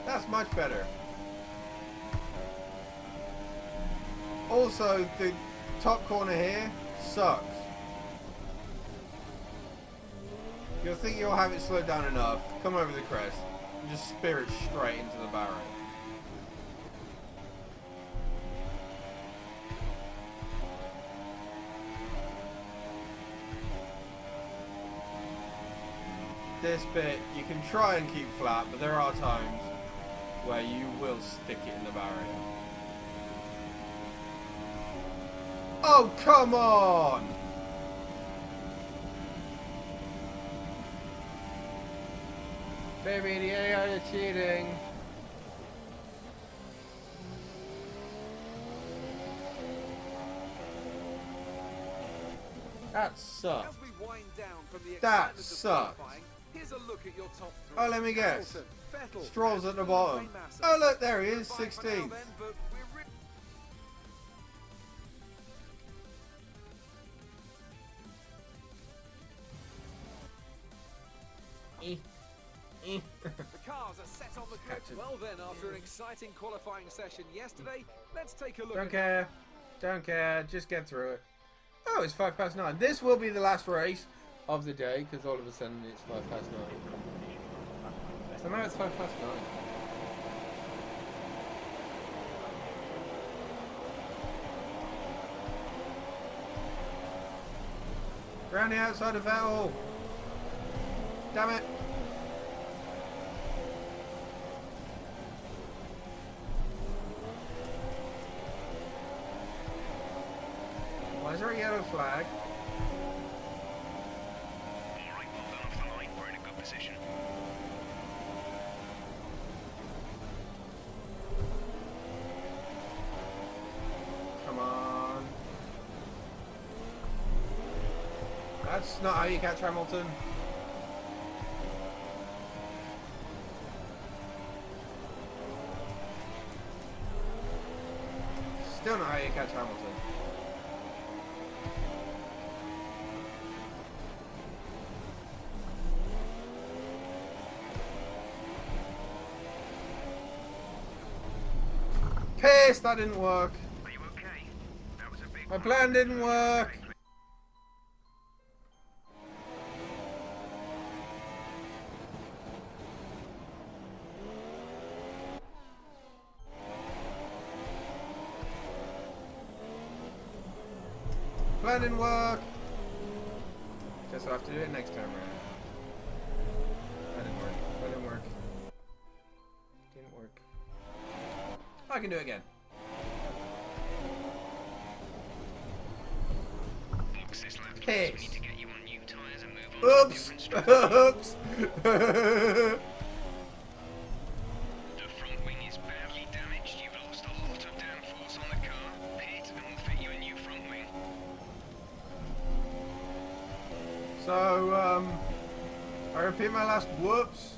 That's much better. Also, the top corner here sucks. You'll think you'll have it slowed down enough, come over the crest, and just spear it straight into the barrier. This bit, you can try and keep flat, but there are times where you will stick it in the barrier. Oh, come on! Baby, the AI are cheating. That sucks. As we wind down from the That excitement of sucks. qualifying, here's a look at your top 3. Oh, let me guess. Hamilton, Vettel, Stroll's at the and bottom. Massa. Oh, look, there he is, Goodbye for now 16th. then, but we're The cars are set on the grid. Catch it. Well then, after an exciting qualifying session yesterday, let's take a look Don't at care. Don't care. Just get through it. Oh, it's 9:05. This will be the last race of the day, because all of a sudden it's 9:05. So now it's 9:05. Round the outside of Vettel. Damn it. Why is there a yellow flag? Alright, well done off the line. We're in a good position. Come on. That's not how you catch Hamilton. Still not how you catch Hamilton. Pissed that didn't work. Are you okay? That was a big My plan didn't work. Plan didn't work. Guess I'll have to do it next time around. That didn't work. That didn't work. Didn't work. I can do it again. Box this lap, Piss. we need to get you on new tyres and move on to Oops. different strategy. Oops. The front wing is badly damaged. You've lost a lot of downforce on the car. Pit and we'll fit you a new front wing. So, I repeat my last whoops.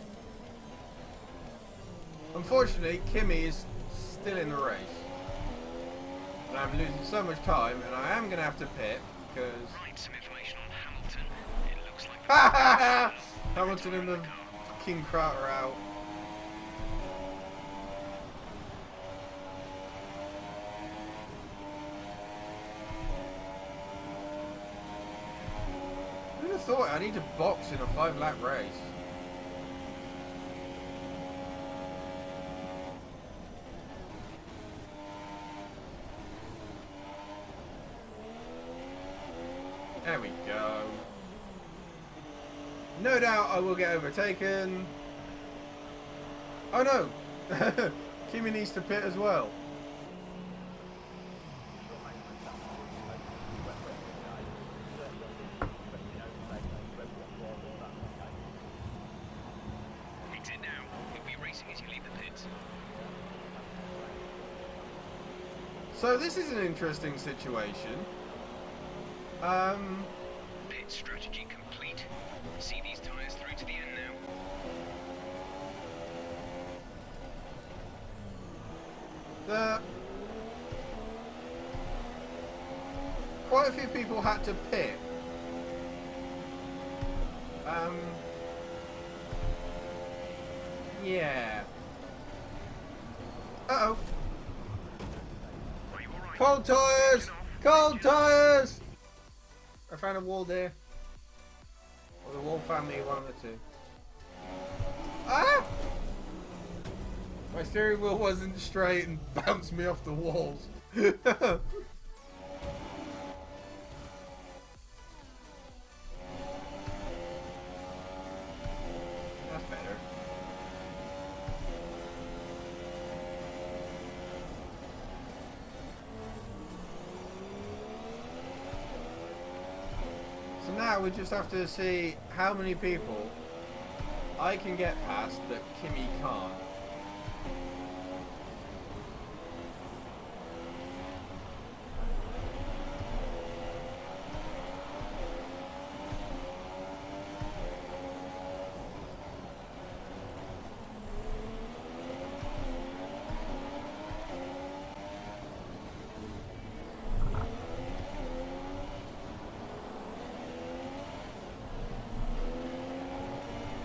Unfortunately, Kimi is still in the race. And I'm losing so much time, and I am going to have to pit, because... Right, some information on Hamilton. It looks like Hamilton in the fucking crater out. Who'd have thought I need to box in a 5-lap race? There we go. No doubt I will get overtaken. Oh no! Kimi needs to pit as well. Exit now. You'll be racing as you leave the pits. So this is an interesting situation. Pit strategy complete. See these tyres through to the end now. Quite a few people had to pit. Yeah. Uh-oh. Are you alright? Cold tires! Cold tires! I found a wall there. Or the wall found me, one of the two. Ah! My steering wheel wasn't straight and bounced me off the walls. That's better. So now we just have to see how many people I can get past that Kimi can't.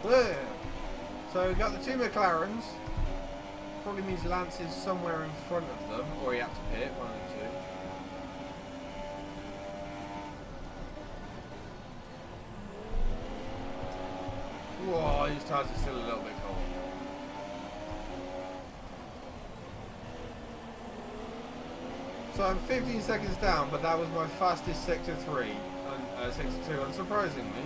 There. So we got the two McLarens. Probably means Lance is somewhere in front of them, or he had to pit, one of the two. Whoa, these tyres are still a little bit cold. So I'm 15 seconds down, but that was my fastest sector 3, and sector 2, unsurprisingly.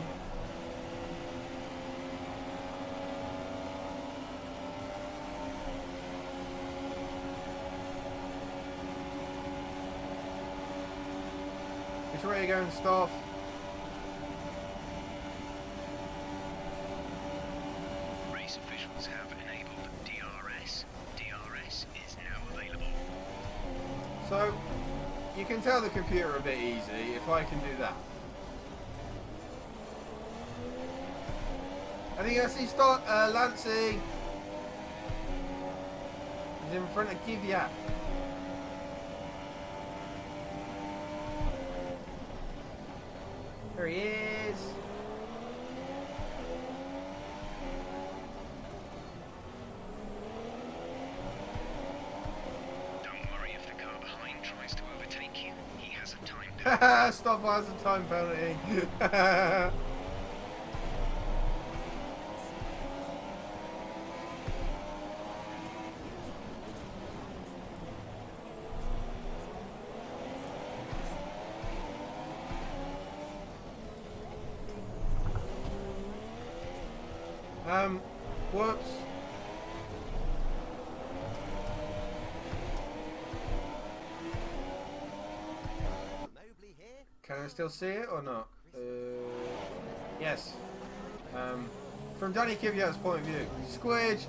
It's ready to go and stop. Race officials have enabled DRS. DRS is now available. So, you can tell the computer a bit easy if I can do that. I think I see start Lancey. He's in front of Kvyat. There he is. Don't worry if the car behind tries to overtake you. He has a time to Haha, stop has a time penalty. Whoops. Can I still see it or not? Yes. From Danny Kvyat's point of view. Squidge!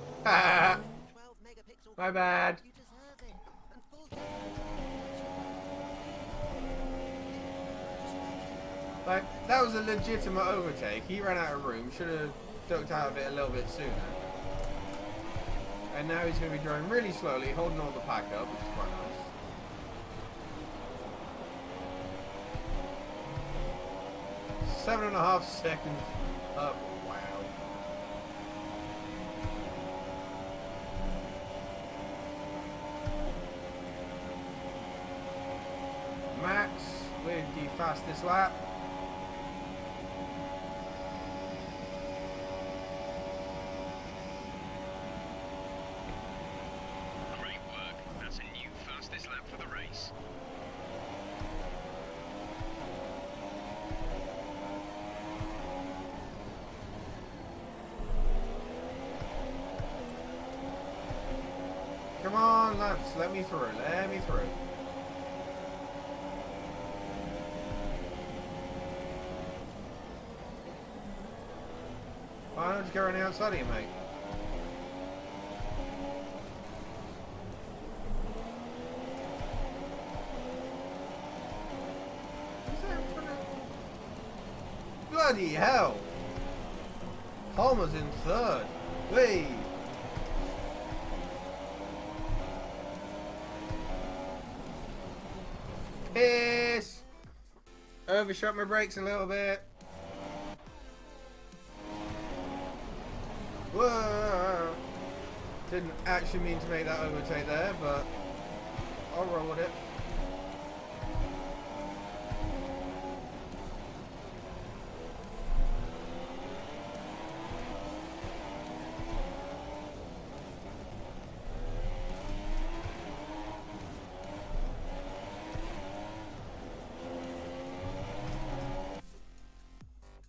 My bad. Like, that was a legitimate overtake. He ran out of room. Should have ducked out of it a little bit sooner. And now he's going to be driving really slowly, holding all the pack up, which is quite nice. Seven and a half seconds up. Wow. Max with the fastest lap. Great work. That's a new fastest lap for the race. Come on, Lance, let me through, let me through. Why don't you go around the outside of you, mate? Is that in front of... Bloody hell! Palmer's in third. Whee! Piss! Overshot my brakes a little bit. Whoa! Didn't actually mean to make that overtake there, but I'll roll with it.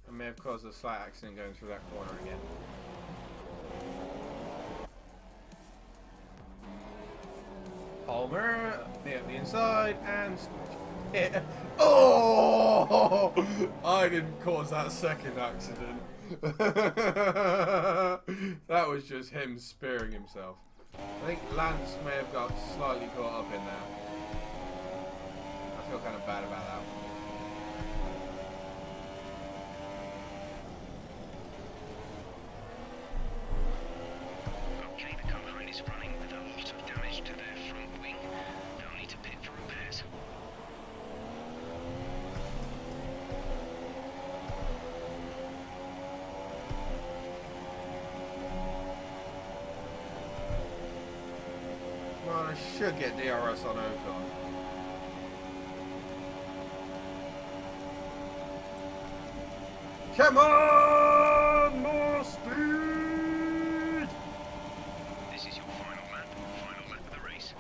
I may have caused a slight accident going through that corner again. Palmer, me up the inside, and hit. Oh! I didn't cause that second accident. That was just him spearing himself. I think Lance may have got slightly caught up in that. I feel kind of bad about that one. Okay, the car behind is running with a lot of damage to their front wing. They'll need to pit for repairs. Come on, I should get DRS on Ocon. Come on! More speed! This is your final lap of the race.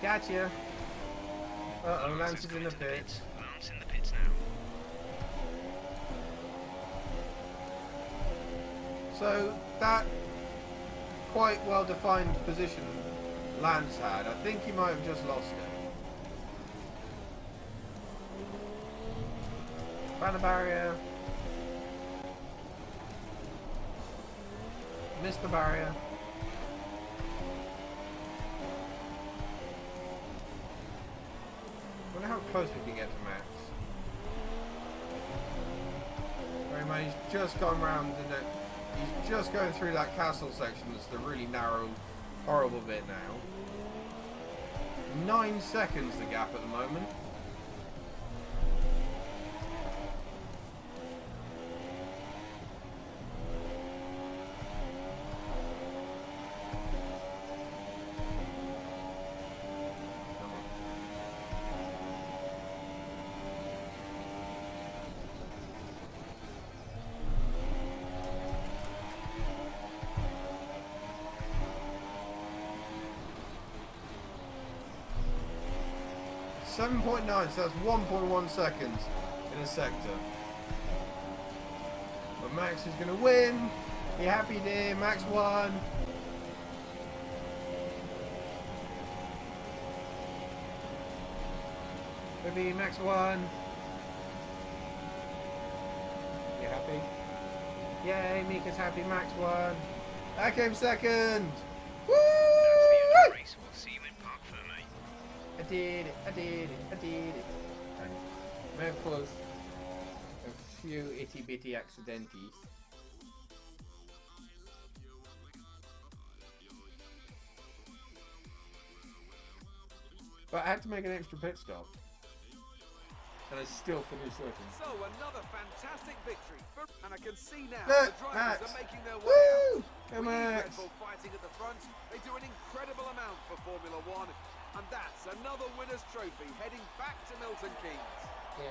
Gotcha. Uh-oh, Lance is in the pits. Lance in the pits now. So, that quite well-defined position Lance had, I think he might have just lost it. Found a barrier. Missed the barrier. Wonder how close we can get to Max. Very much, he's just gone round the he's just going through that castle section that's the really narrow, horrible bit now. 9 seconds the gap at the moment. .9, so that's 1.1 seconds in a sector. But Max is gonna win. Be happy there, Max won. Maybe Max won. You happy? Yay, Mika's happy, Max won. I came second. Woo! That's the end of the race. We'll see you in Parc Fermé. I did it, I did it, I did it. May have caused a few itty bitty accidentes. But I had to make an extra pit stop. And I still finished second. So another fantastic victory, and I can see now Look, the drivers Max. are making their way Woo! out. Go We need Max! Red Bull fighting at the front. They do an incredible amount for Formula One, and that's another winner's trophy heading back to Milton Keynes. Yay.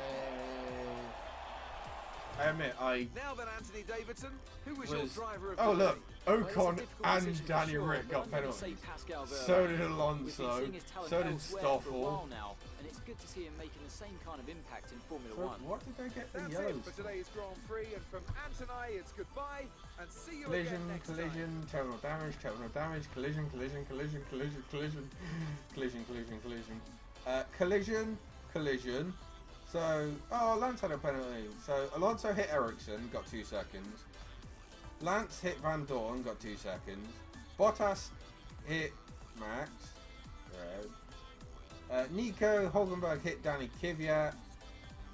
I admit, I Now then, Anthony Davidson, who was your driver of oh the look, day? Well, it's a Ocon difficult and decision for Danny sure, Rick but got I'm gonna penalties. say Pascal Wehrlein. So did We've been Alonso. seeing his talent So did elsewhere for a Stoffel. while now, and it's good to see him making the same kind of impact in Formula So One. what did they get the That's yellows? it for today's Grand Prix, and from Anthony, it's goodbye, and see you Collision, again next time. collision, total damage, collision, collision, collision, collision, collision, collision, collision, collision, collision, collision. So, oh, Lance had a penalty. So Alonso hit Ericsson, got 2 seconds. Lance hit Van Dorn, got 2 seconds. Bottas hit Max. Red. Nico Hulkenberg hit Danny Kvyat.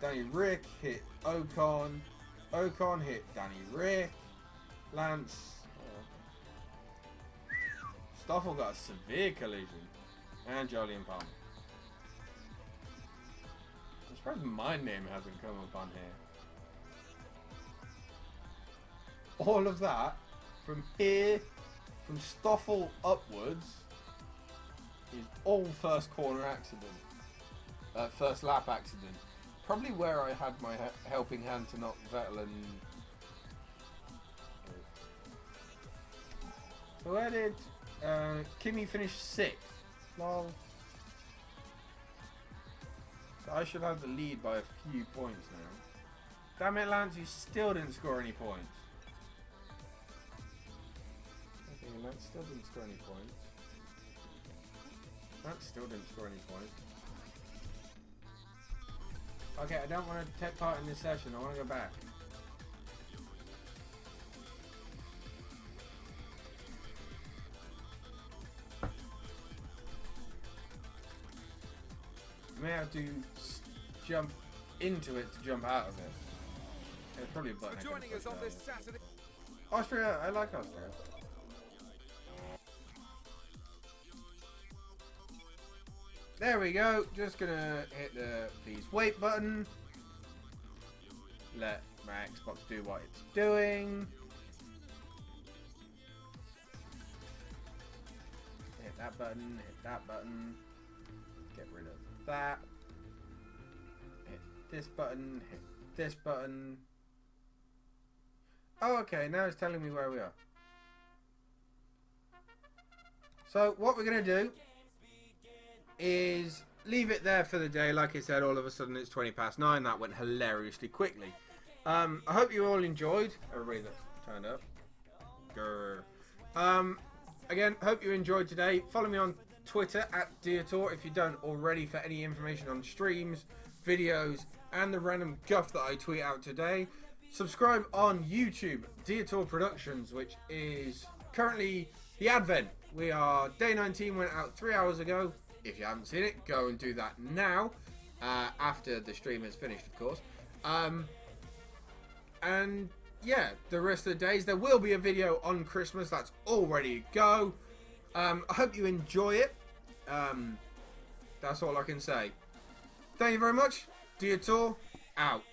Danny Rick hit Ocon. Ocon hit Danny Rick. Lance. Stoffel got a severe collision. And Jolyon Palmer. I'm surprised my name hasn't come up on here. All of that, from here, from Stoffel upwards, is all first corner accident. First lap accident. Probably where I had my helping hand to knock Vettel and... So where did Kimi finish 6th? Lol. So I should have the lead by a few points now. Damn it, Lance, you still didn't score any points. Okay, Lance still didn't score any points. Lance still didn't score any points. Okay, I don't want to take part in this session. I want to go back. You may have to jump into it to jump out of it. There's probably a button. For joining us on this Saturday. Austria, I like Austria. There we go. Just gonna hit the please wait button. Let my Xbox do what it's doing. Hit that button, hit that button. Get rid of that. Hit this button, hit this button. Oh, okay, now it's telling me where we are. So what we're going to do is leave it there for the day. Like I said, all of a sudden it's 9:20. That went hilariously quickly. I hope you all enjoyed. Everybody that turned up. Grr. Again, hope you enjoyed today. Follow me on Twitter at Deator if you don't already for any information on streams, videos, and the random guff that I tweet out today. Subscribe on YouTube, Deator Productions, which is currently the Advent. We are day 19, went out 3 hours ago. If you haven't seen it, go and do that now, after the stream is finished, of course. And yeah, the rest of the days there will be a video on Christmas. That's all ready to go. I hope you enjoy it. That's all I can say. Thank you very much. Deator out.